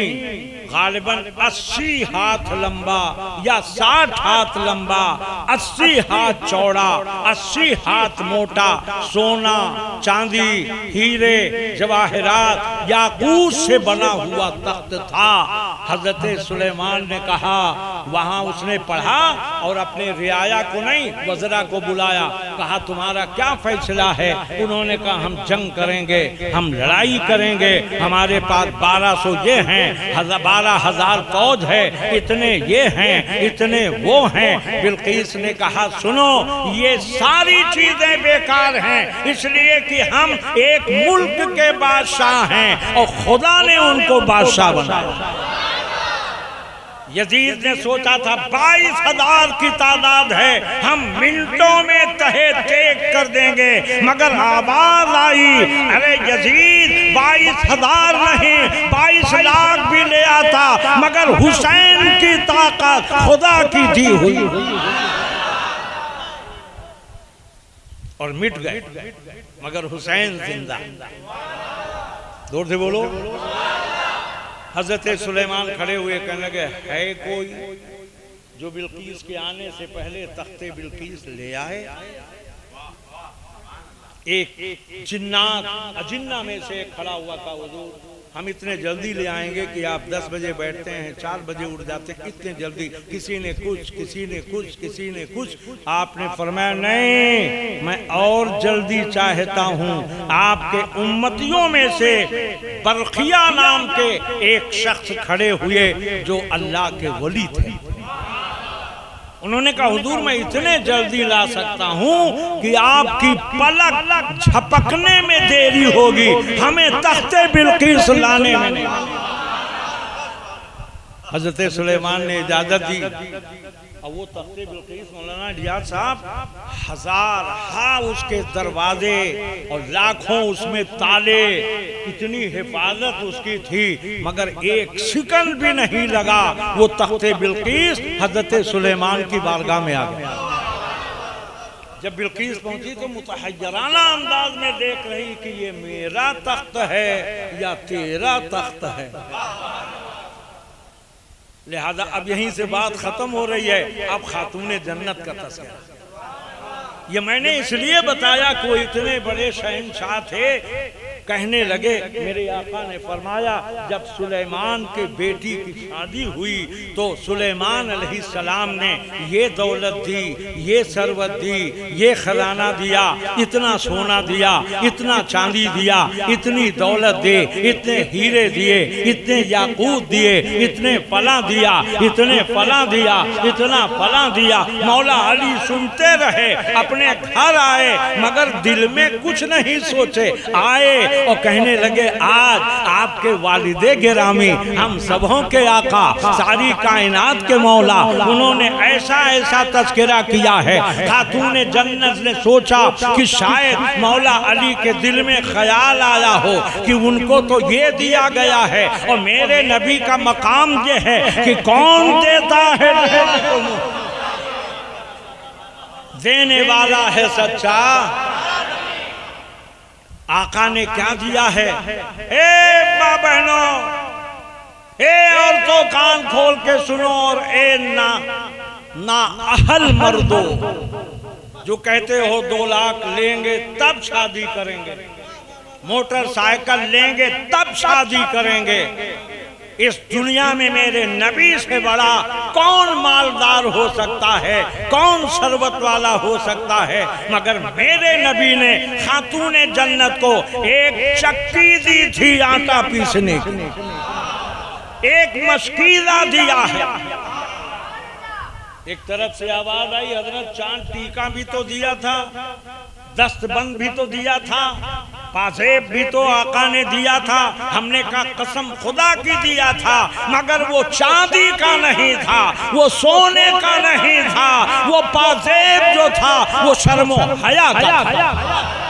गालिबन 80 हाथ लंबा या 60 हाथ लंबा, 80 हाथ चौड़ा, 80 हाथ मोटा, सोना, चांदी, हीरे, जवाहरात, याकूत से बना हुआ तख्त था। हजरत सुलेमान ने कहा, वहां उसने पढ़ा और अपने रियाया को नहीं वज़रा को बुलाया, कहा तुम्हारा क्या फैसला है। उन्होंने कहा हम जंग करेंगे, हम लड़ाई करेंगे, हमारे पास 1200 ये हैं, 12,000 फौज है, इतने ये हैं, इतने वो हैं। बिल्किस ने कहा सुनो, ये सारी चीजें बेकार हैं, इसलिए कि हम एक मुल्क के बादशाह हैं और खुदा ने उनको बादशाह बनाया। यजीद ने सोचा था 22,000 की तादाद है, हम मिनटों में तहे तेग कर देंगे, मगर आवाज आई, अरे यजीद 22,000 नहीं 22 लाख भी ले आता, मगर हुसैन की ताकत खुदा की दी हुई और मिट गए, मगर हुसैन जिंदा। जोर से बोलो। हजरत सुलेमान खड़े हुए कहने लगे, है कोई जो बिल्किस के आने से पहले तख्ते बिल्किस ले आए? एक जिन्ना में से एक खड़ा हुआ था, हुजूर हम इतने जल्दी ले आएंगे कि आप 10 बजे बैठते हैं 4 बजे उठ जाते, इतने जल्दी। किसी ने कुछ, किसी ने कुछ, किसी ने कुछ। आपने फरमाया नहीं, मैं और जल्दी चाहता हूँ। आपके उम्मतियों में से बरखिया नाम के एक शख्स खड़े हुए जो अल्लाह के वली थे। उन्होंने कहा हुजूर मैं इतने जल्दी ला सकता हूँ कि आपकी पलक झपकने में देरी होगी, हमें तख्ते बिल्किस लाने में नहीं। हजरत सुलेमान ने इजाजत दी। अब वो तख्ते बिल्किस मौलाना रियाज साहब 1000 उसके दरवाजे और लाखों उसमें ताले, इतनी हिफाजत उसकी थी, मगर एक सेकंड भी नहीं लगा वो तख्ते बिल्किस हजरत सुलेमान की बारगाह में आ गया। जब बिल्किस पहुंची तो मुतहय्यराना अंदाज में देख रही कि ये मेरा तख्त है या तेरा तख्त है। लिहाजा अब यहीं से बात खत्म हो रही है, अब खातूने जन्नत का तस्करा। ये मैंने इसलिए बताया कोई इतने बड़े शहंशाह थे। कहने लगे मेरे आका ने फरमाया जब सुलेमान के बेटी की शादी हुई तो सुलेमान अलैहिस्सलाम ने ये दौलत दी, ये सरवत दी, ये खजाना दिया, इतना सोना दिया, इतना चांदी दिया, इतनी दौलत दी, इतने हीरे दिए, इतने याकूत दिए, इतने फला दिया, इतने फला दिया, इतना फला दिया। मौला अली सुनते रहे, अपने घर आए, मगर दिल में कुछ नहीं सोचे, आए और कहने लगे आज आपके वालिदे गिरामी, हम सबों के आका, सारी कायनात के मौला, उन्होंने ऐसा ऐसा तज़किरा किया है। खातूने जन्नत ने सोचा कि शायद मौला अली के दिल में ख्याल आया हो कि उनको तो ये दिया गया है और मेरे नबी का मकाम ये है कि कौन देता है, देने वाला है सच्चा। आका ने क्या दिया है? ए माँ बहनों, ए औरतों कान खोल के सुनो, और ए ना अहल मर्दो जो कहते हो 2 लाख लेंगे तब शादी करेंगे, मोटरसाइकिल लेंगे तब शादी करेंगे। इस दुनिया में मेरे नबी से बड़ा कौन मालदार हो सकता है, कौन सरवत वाला हो सकता है, मगर मेरे नबी ने खातूने जन्नत को एक चक्की दी थी आटा पीसने की, एक मशकीला दिया है। एक तरफ से आवाज आई हजरत चांद टीका भी तो दिया था, दस्तबंद भी तो दिया था, पासेब भी तो आका ने दिया था। हमने कहा कसम खुदा की दिया था, मगर वो चांदी का नहीं था, वो सोने का नहीं था, वो पासेब जो था वो शर्मो हया का था।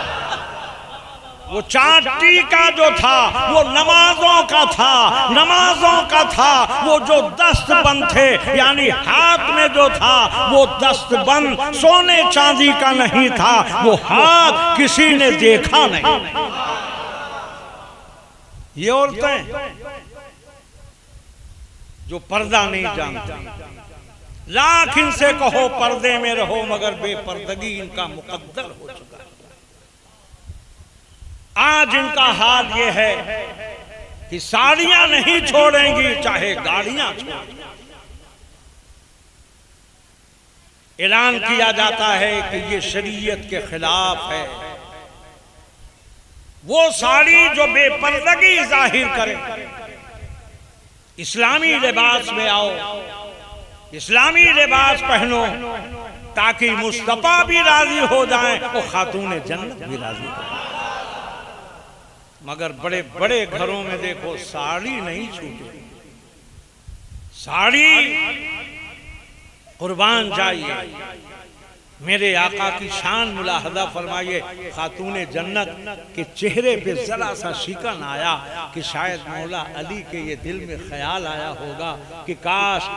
वो चांदी का जो था वो नमाजों का था, नमाजों का था। वो जो दस्तबंद थे यानी हाथ में जो था वो दस्तबंद सोने चांदी का नहीं था, वो हाथ किसी ने देखा नहीं। ये औरतें जो पर्दा नहीं जानती, लाख इनसे कहो पर्दे में रहो, मगर बेपर्दगी इनका मुकद्दर हो चुका है। आज इनका हाल ये है कि साड़ियां नहीं छोड़ेंगी चाहे गाड़ियां छोड़ेंगी। ऐलान किया जाता है कि ये शरीयत के खिलाफ है। वो साड़ी जो बेपर्दगी जाहिर करे, इस्लामी लिबास में आओ, इस्लामी लिबास पहनो, ताकि मुस्तफा भी राजी हो जाएं और खातून जन्नत भी राजी हो जाए। मगर बड़े बड़े घरों में देखो साड़ी नहीं छूटे, साड़ी कुर्बान जाइए। मेरे आका की शान मुलाहदा फरमाइए, खातून जन्नत के चेहरे पे जरा सा शिकन आया कि शायद मौला अली के ये दिल में ख्याल आया होगा कि काश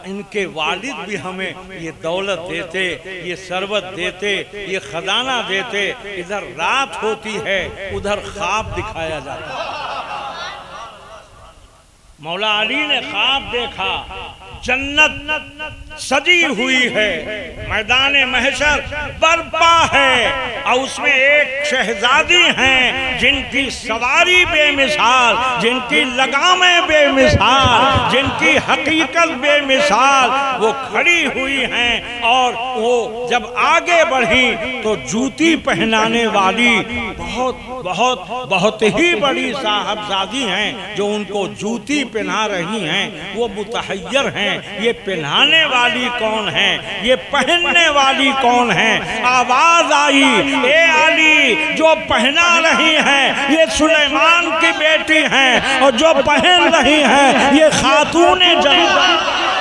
इनके वालिद भी हमें ये दौलत देते, ये सरबत देते, ये खजाना देते। इधर रात होती है, उधर ख्वाब दिखाया जाता है। मौला अली ने ख्वाब देखा, जन्नत सजी हुई है, मैदान महशर बर्पा है और उसमें एक शहजादी हैं जिनकी सवारी बेमिसाल, जिनकी लगामें बेमिसाल, जिनकी हकीकत बेमिसाल, वो खड़ी हुई हैं। और वो जब आगे बढ़ी तो जूती पहनाने वाली बहुत बहुत बहुत ही बड़ी साहबजादी हैं जो उनको जूती पहना रही हैं। वो मुतहय्यर हैं, ये पहनाने वाली कौन है, ये पहनने वाली कौन है। आवाज आई, ए अली, जो पहना रही हैं ये सुलेमान की बेटी हैं और जो पहन रही हैं ये खातून जन्नत।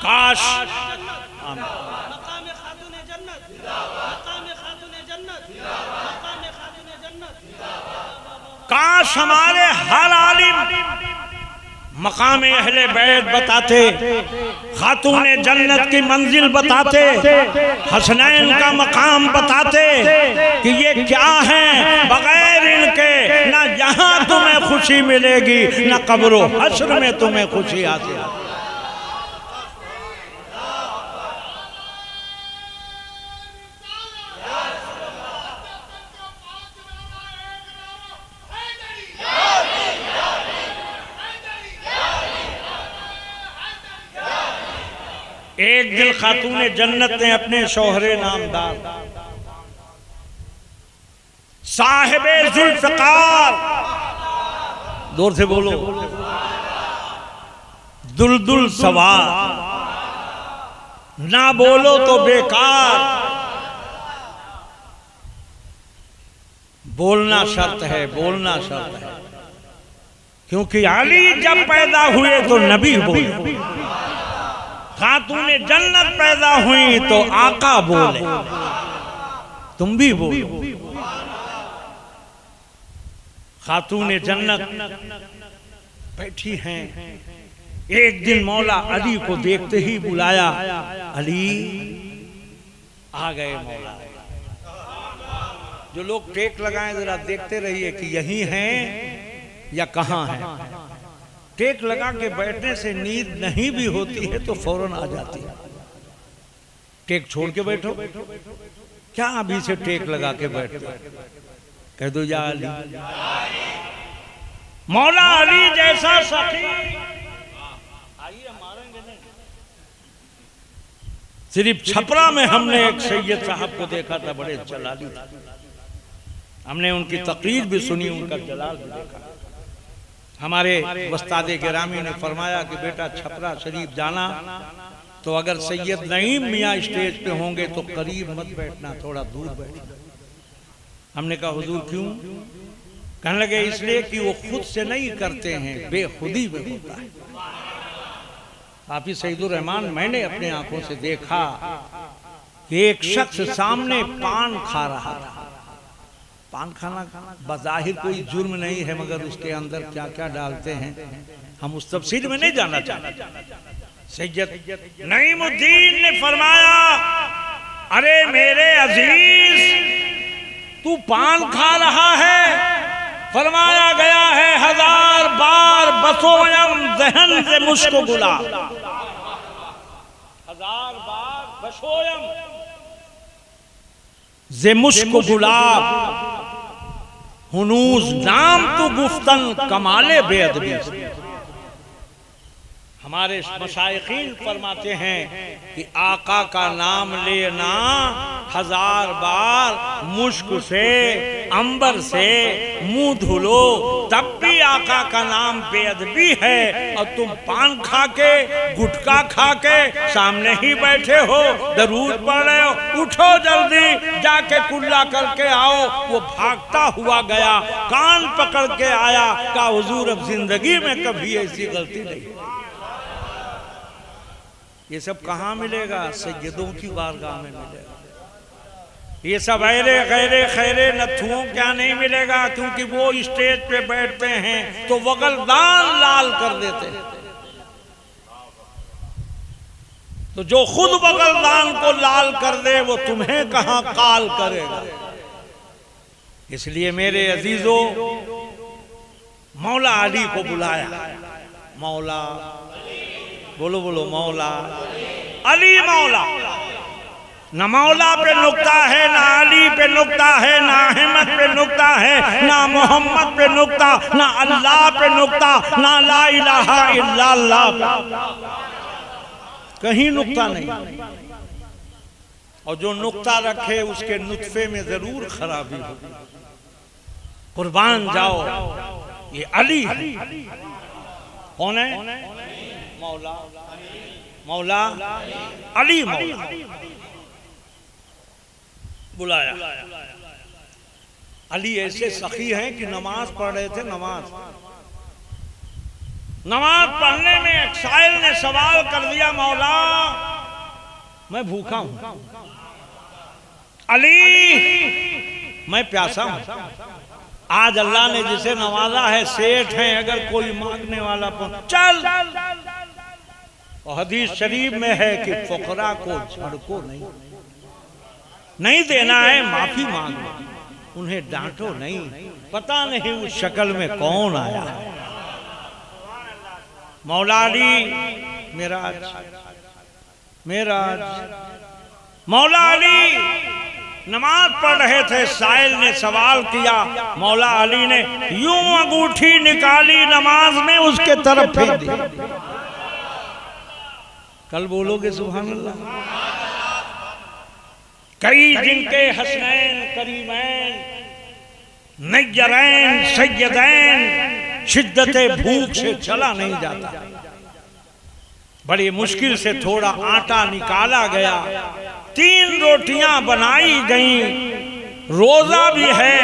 काश काश हमारे हर आलिम मकाम अहले बैत बताते, खातून जन्नत की मंजिल बताते, हसनैन का मकाम बताते कि ये क्या है। बगैर इनके ना यहाँ तुम्हें खुशी मिलेगी, ना कब्रो हश्र में तुम्हें खुशी हासिल। एक दिन खातून जन्नत ने अपने शोहरे नामदार साहिबे जुल्फ़िकार, जोर से बोलो, दुलदुल सवार, ना बोलो तो बेकार, बोलना शर्त है, बोलना शर्त है। क्योंकि अली जब पैदा हुए तो नबी बोले, खातून जन्नत पैदा हुई तो आका बोले, तुम भी बोलो। खातून जन्नत बैठी हैं। एक दिन मौला अली को देखते ही बुलाया, अली। आ गए मौला। जो लोग टेक लगाएं जरा देखते रहिए कि यही हैं या कहाँ हैं। टेक लगा के बैठने से नींद नहीं भी होती है तो फौरन आ जाती है। टेक छोड़ के बैठो, क्या अभी से टेक लगा के बैठो, कह दो या अली। मौला अली जैसा सखी, आइए मारेंगे नहीं। सिर्फ छपरा में हमने एक सैयद साहब को देखा था, बड़े जलाली था। हमने उनकी तकरीर भी सुनी, उनका जलाल भी देखा। हमारे वस्ताद गिरामी ने फरमाया कि बेटा छपरा शरीफ जाना तो अगर सैयद नईम मियाँ स्टेज पे होंगे तो करीब मत बैठना, थोड़ा दूर बैठना। हमने कहा हुजूर क्यों? कहने लगे इसलिए कि वो खुद से नहीं करते हैं, बेखुदी में होता है। हाफिज सईदुर रहमान, मैंने अपने आंखों से देखा कि एक शख्स सामने पान खा रहा था। पान खाना बज़ाहिर कोई जुर्म नहीं है, मगर उसके अंदर क्या क्या डालते हैं हम उस तफसील में नहीं जानना चाहते। सैयद नईमुद्दीन ने फरमाया, अरे मेरे अजीज, तू पान खा रहा है? फरमाया गया है 1000 बार बसोयम जहन से मुश्क गुला, 1000 बार बसोयम जे मुश्क गुलाब, हुनूज नाम तू गुफ्तन कमाले बेअदबी। हमारे मशाइखीन फरमाते हैं कि आका का नाम लेना 1000 बार मुश्क से, अंबर से मुंह धुलो, तब भी आका का नाम बेअदबी है। और तुम पान खा के, गुटखा खा के सामने ही बैठे हो, दरूद पढ़ रहे हो, उठो जल्दी जाके कुल्ला करके आओ। वो भागता हुआ गया, कान पकड़ के आया, कहा हुजूर अब जिंदगी में कभी ऐसी गलती नहीं। ये सब कहाँ मिलेगा? सैयदों की बारगाह में मिलेगा। ये सब ऐरे गैरे खैरे नथुओं क्या नहीं मिलेगा, क्योंकि वो स्टेज पे बैठते हैं तो वगलदान लाल कर देते हैं। तो जो खुद वगलदान को लाल कर दे वो तुम्हें कहां काल करेगा। इसलिए मेरे अजीजों, मौला अली को बुलाया। मौला बोलो बोलो, मौला अली। मौला न मौला पे नुक्ता है, ना अली पे नुक्ता है, ना अहमद पे नुक्ता है, ना मोहम्मद पे नुक्ता, ना अल्लाह पे नुक्ता, ना ला इलाहा इल्लल्लाह, कहीं नुक्ता नहीं। और जो नुक्ता रखे उसके नुत्फे में जरूर खराबी होगी। कुर्बान जाओ, ये अली है। कौन है? मौला, मौला अली। मौला बुलाया। अली ऐसे सखी हैं कि नमाज पढ़ रहे थे। नमाज पढ़ने में एक साइल ने सवाल कर दिया, मौला मैं भूखा हूं। अली मैं प्यासा हूं। आज अल्लाह ने जिसे नवाजा है, सेठ है, अगर कोई मांगने वाला चल। और हदीस शरीफ में है कि फुकरा को झड़को नहीं देना है, माफी मांगो, उन्हें डांटो नहीं। पता नहीं उस शक्ल में कौन आया। मौला अली मेराज, मेराज। मौला अली नमाज पढ़ रहे थे, साइल ने सवाल किया। मौला अली ने यूं अंगूठी निकाली, नमाज में उसके तरफ फेंक दी। कल बोलोगे सुभान अल्लाह। कई जिनके हसनैन करीमैन नय्यरैन सैयदैन शिद्दते भूख से चला नहीं जाता। बड़ी मुश्किल से थोड़ा आटा निकाला गया, 3 रोटियां बनाई गई, रोजा भी है,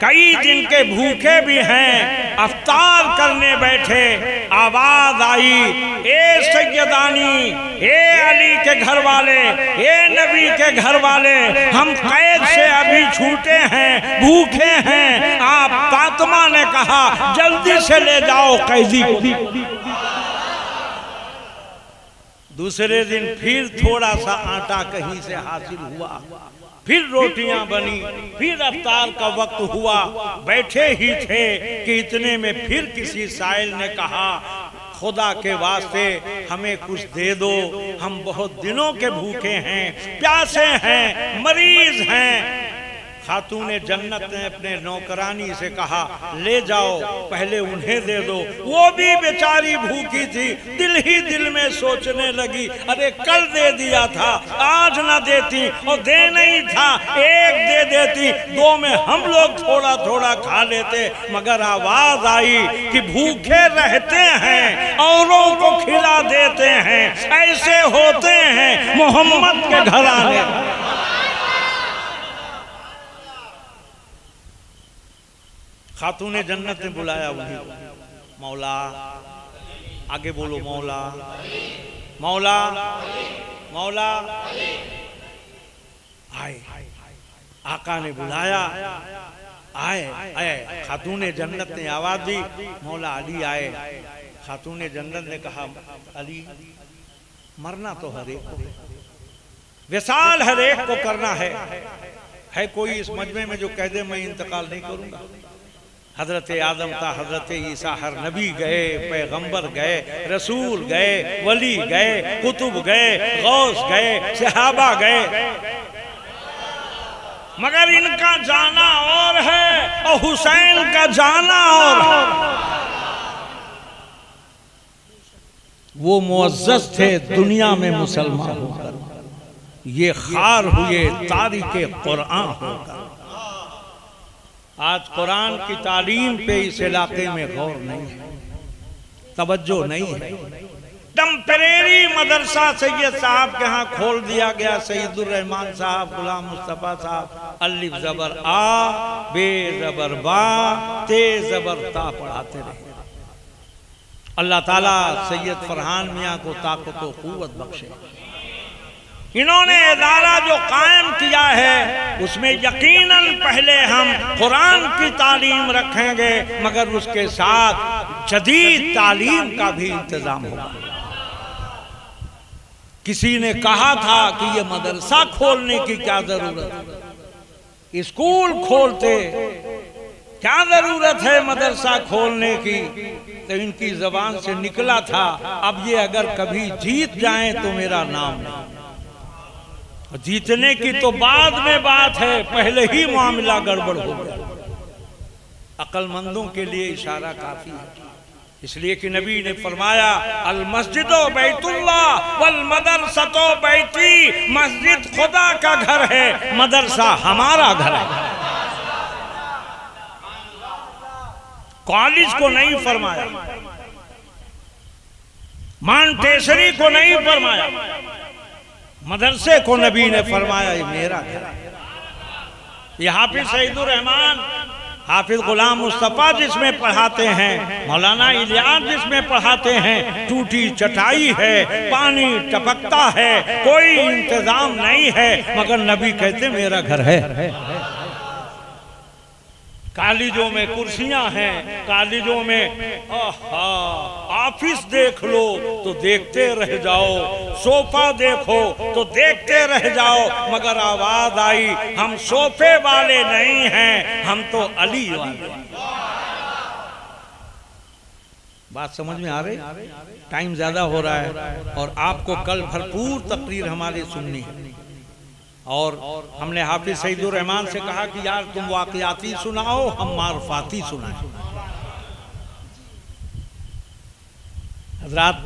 कई दिन के भूखे भी हैं, अफ्तार करने बैठे, आवाज आई, ए सैयदानी, ए अली के घर वाले, ए नबी के घर वाले, हम कैद से अभी छूटे हैं, भूखे हैं। आप फातिमा ने कहा जल्दी से ले जाओ कैदी को। दूसरे दिन फिर थोड़ा सा आटा कहीं से हासिल हुआ, फिर रोटियां बनी, फिर अफ्तार का वक्त हुआ। बैठे ही थे कि इतने में फिर किसी साइल ने कहा खुदा के वास्ते हमें कुछ दे दो, हम बहुत दिनों के भूखे हैं, प्यासे हैं, मरीज हैं। खातूने जन्नत ने अपने नौकरानी से कहा ले जाओ, पहले उन्हें दे दो। वो भी बेचारी भूखी थी, दिल ही दिल में सोचने लगी, अरे कल दे दिया था, आज न देती, और दे नहीं था, एक दे देती, 2 में हम लोग थोड़ा थोड़ा खा लेते। मगर आवाज आई कि भूखे रहते हैं, औरों को खिला देते हैं, ऐसे होते हैं मोहम्मद के घराने। खातूने जन्नत ने बुलाया वही, मौला, आगे बोलो, मौला, मौला, मौला। आए, आका ने बुलाया, आए, आए। खातूने जन्नत ने आवाज दी, मौला अली आए। खातूने जन्नत ने कहा अली मरना तो हर एक को, विसाल हर एक को करना है कोई इस मजमे में जो कह दे मैं इंतकाल नहीं करूंगा? हजरत आदम था, हजरत ईसा, हर नबी गए, पैगंबर गए, रसूल गए, वली गए, कुतुब गए, गौस गए, सहाबा गए, मगर इनका जाना और है और हुसैन का जाना और है। वो मुअज़्ज़ज़ थे दुनिया में मुसलमान होकर, ये खार हुए तारीके कुरान होकर। आज कुरान की तालीम पे इस इलाके में गौर नहीं है, तवज्जो नहीं है। टेम्परेरी मदरसा सैयद साहब के यहाँ खोल दिया गया, सईदुर रहमान साहब, गुलाम मुस्तफा साहब अलिफ जबर आ, बे जबर बा, ते जबर ता पढ़ाते रहे। अल्लाह ताला सैयद फरहान मियाँ को ताकत व क़ुव्वत बख्शे। इन्होंने इदारा जो कायम किया है उसमें यकीनन पहले हम कुरान की तालीम रखेंगे, मगर उसके साथ जदीद तालीम का भी इंतजाम होगा। किसी ने कहा था कि ये मदरसा खोलने की क्या जरूरत, स्कूल खोलते, क्या जरूरत है मदरसा खोलने की? तो इनकी जबान से निकला था, अब ये अगर कभी जीत जाएं तो मेरा नाम नहीं। जीतने की तो बाद में बात है, पहले ही मामला गड़बड़ हो गया। अक्लमंदों के लिए इशारा काफी है, इसलिए कि नबी ने फरमाया अल मस्जिदो बैतुल्लाह वल मदरसतो बैती, मस्जिद खुदा का घर है, मदरसा हमारा घर है। कॉलेज को नहीं फरमाया, मानटेसरी को नहीं फरमाया, मदरसे को नबी ने फरमाया ये मेरा घर है। ये हाफिज सईदुर रहमान, हाफिज गुलाम मुस्तफा जिसमें पढ़ाते हैं, मौलाना इलियास जिसमें पढ़ाते हैं, टूटी चटाई है, पानी टपकता है, कोई इंतजाम नहीं है, मगर नबी कहते मेरा घर है। कॉलेजों में कुर्सियां हैं, कॉलेजों में ऑफिस देख लो तो देखते रह जाओ, सोफा देखो तो देखते रह जाओ, मगर आवाज आई हम सोफे वाले नहीं हैं, हम तो अली वाले। बात समझ में आ रही? टाइम ज्यादा हो रहा है और आपको कल भरपूर तकरीर हमारी सुननी है। और हमने हाफिज सईदुर रहमान से कहा कि यार तुम वाक़ियाती सुनाओ, हम मारफाती सुनाएं। हज़रात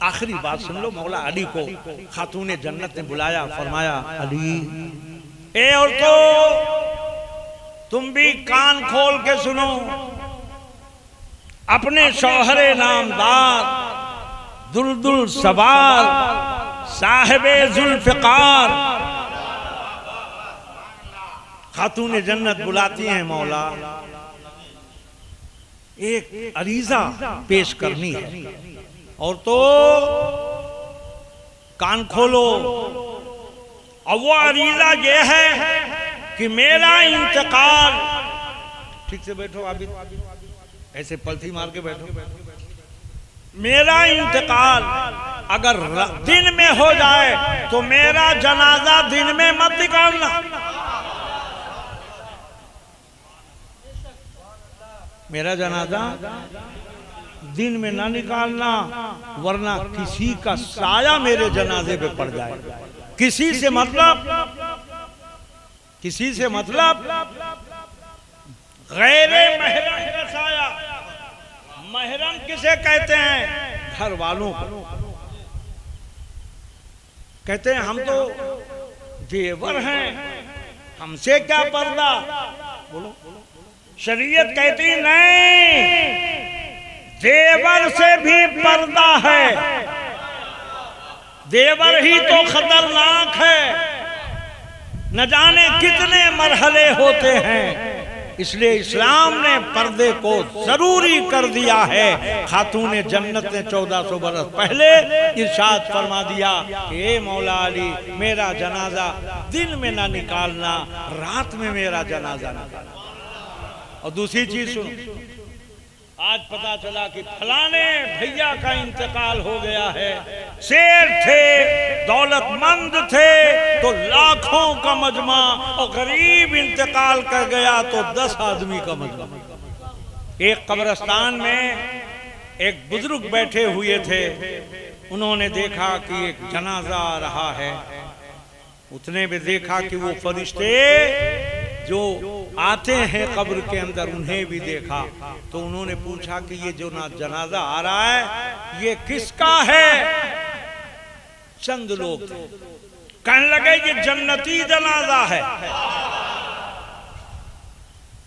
आखिरी बात सुन लो। मौला अली को खातूने जन्नत ने बुलाया, फरमाया अली ए औरतों तुम भी कान खोल के सुनो, अपने शौहरे नामदार दुलदुल सवार साहिबे जुल्फ़िकार खातूने जन्नत बुलाती हैं, मौला एक अरीजा पेश करनी है और तो कान खोलो। और वो अरीजा ये है कि मेरा इंतकाल, ठीक से बैठो, अभी ऐसे पलथी मार के बैठो, मेरा इंतकाल अगर दिन में हो जाए तो मेरा जनाजा दिन में मत निकालना, मेरा जनाजा दिन में ना निकालना, वरना किसी का साया मेरे जनाजे पे पड़ जाए। किसी से मतलब गैरे महरम का साया। महरम किसे कहते हैं? घर वालों को कहते हैं। हम तो देवर हैं, हमसे क्या पर्दा? बोलो। शरीयत कहती नहीं, देवर से भी पर्दा है, देवर ही तो खतरनाक है, न जाने कितने मरहले होते हैं। इसलिए इस्लाम ने पर्दे को जरूरी कर दिया है। खातूने जन्नत ने 1400 बरस पहले इरशाद फरमा दिया कि ए मौला अली मेरा जनाजा दिन में ना निकालना, रात में मेरा जनाजा निकालना। और दूसरी चीज सुनो, आज पता चला कि फलाने भैया का इंतकाल हो गया है, शेर थे, दौलतमंद थे तो लाखों का मजमा, और गरीब इंतकाल कर गया तो 10 आदमी का मजमा। एक कब्रिस्तान में एक बुजुर्ग बैठे हुए थे, उन्होंने देखा कि एक जनाजा आ रहा है। उतने में देखा कि वो फरिश्ते जो आते हैं कब्र के अंदर उन्हें भी देखा, तो उन्होंने पूछा कि ये जो ना जनाजा आ रहा है ये किसका है? चंद लोग थे, कहने लगे ये जन्नती जनाजा है,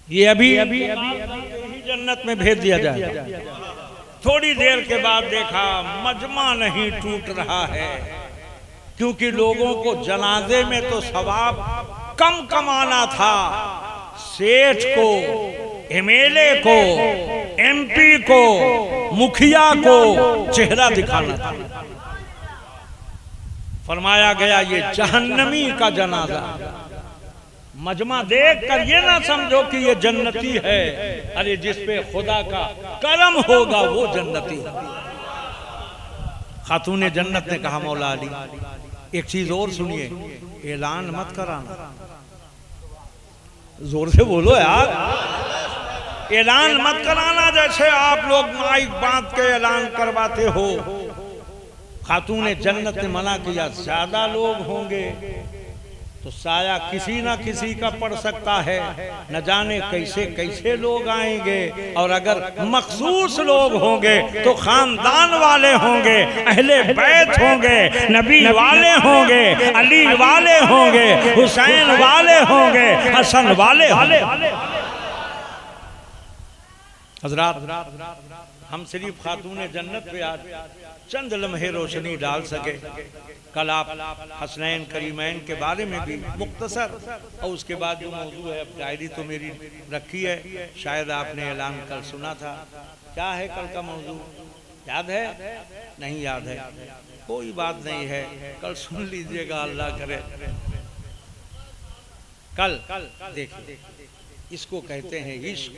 ये अभी जन्नत में भेज दिया जाए। थोड़ी देर के बाद देखा मजमा नहीं टूट रहा है, क्योंकि लोगों को जनाजे में तो सवाब कम कमाना था, सेठ को, एमएलए को, एमपी को, मुखिया को चेहरा दिखाना था। फरमाया गया ये जहन्नमी का जनाजा। मजमा देख कर ये ना समझो कि ये जन्नती है, अरे जिस पे खुदा का करम होगा वो जन्नती है। खातूने जन्नत ने कहा मौला अली एक चीज और सुनिए, ऐलान मत कराना, जोर से बोलो यार, ऐलान मत कराना जैसे आप लोग माइक बांध के ऐलान करवाते हो। खातून जन्नत ने मना किया, ज्यादा लोग होंगे तो साया किसी ना किसी का पड़ सकता है, न जाने कैसे कैसे लोग आएंगे, और अगर मखसूस लोग होंगे तो खानदान वाले होंगे, अहले बैत होंगे, नबी वाले होंगे, अली वाले होंगे, हुसैन वाले होंगे, हसन वाले। हजरात हम सिर्फ खातून जन्नत पे आज चंद लम्हे रोशनी डाल सके। कल आप हसनैन करीमैन के बारे में भी मुख्तसर, और उसके बाद जो मौजू है, अब डायरी तो मेरी रखी है, शायद आपने ऐलान कल सुना था। क्या है कल का मौजू, याद है? नहीं याद है, कोई बात नहीं है, कल सुन लीजिएगा, अल्लाह करे। कल देखिए, इसको कहते हैं इश्क,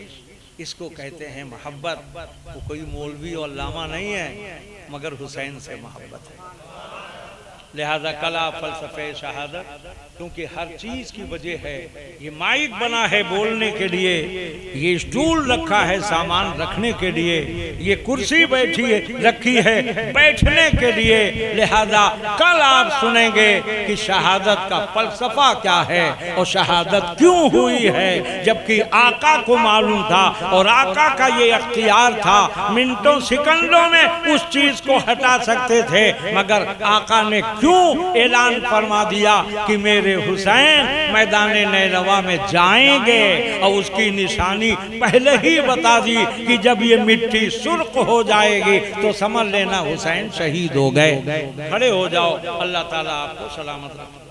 इसको कहते हैं मोहब्बत। वो कोई मौलवी और लामा नहीं है, मगर हुसैन से मोहब्बत है। लिहाजा कला फलसफे शहादत, क्योंकि हर चीज की वजह है। ये माइक बना है बोलने के लिए, ये स्टूल रखा है सामान रखने के लिए, ये कुर्सी बैठी है रखी है बैठने के लिए। लिहाजा कल आप सुनेंगे कि शहादत का फलसफा क्या है और शहादत क्यों हुई है, जबकि आका को मालूम था और आका का ये अख्तियार था, मिनटों सेकंडों में उस चीज को हटा सकते थे, मगर आका ने क्यों ऐलान फरमा दिया कि मेरे हुसैन मैदान नैनवा में जाएंगे, और उसकी निशानी पहले ही बता दी कि जब ये मिट्टी सुर्ख हो जाएगी तो समझ लेना हुसैन शहीद हो गए। खड़े हो जाओ, अल्लाह ताला आपको सलामत रखे।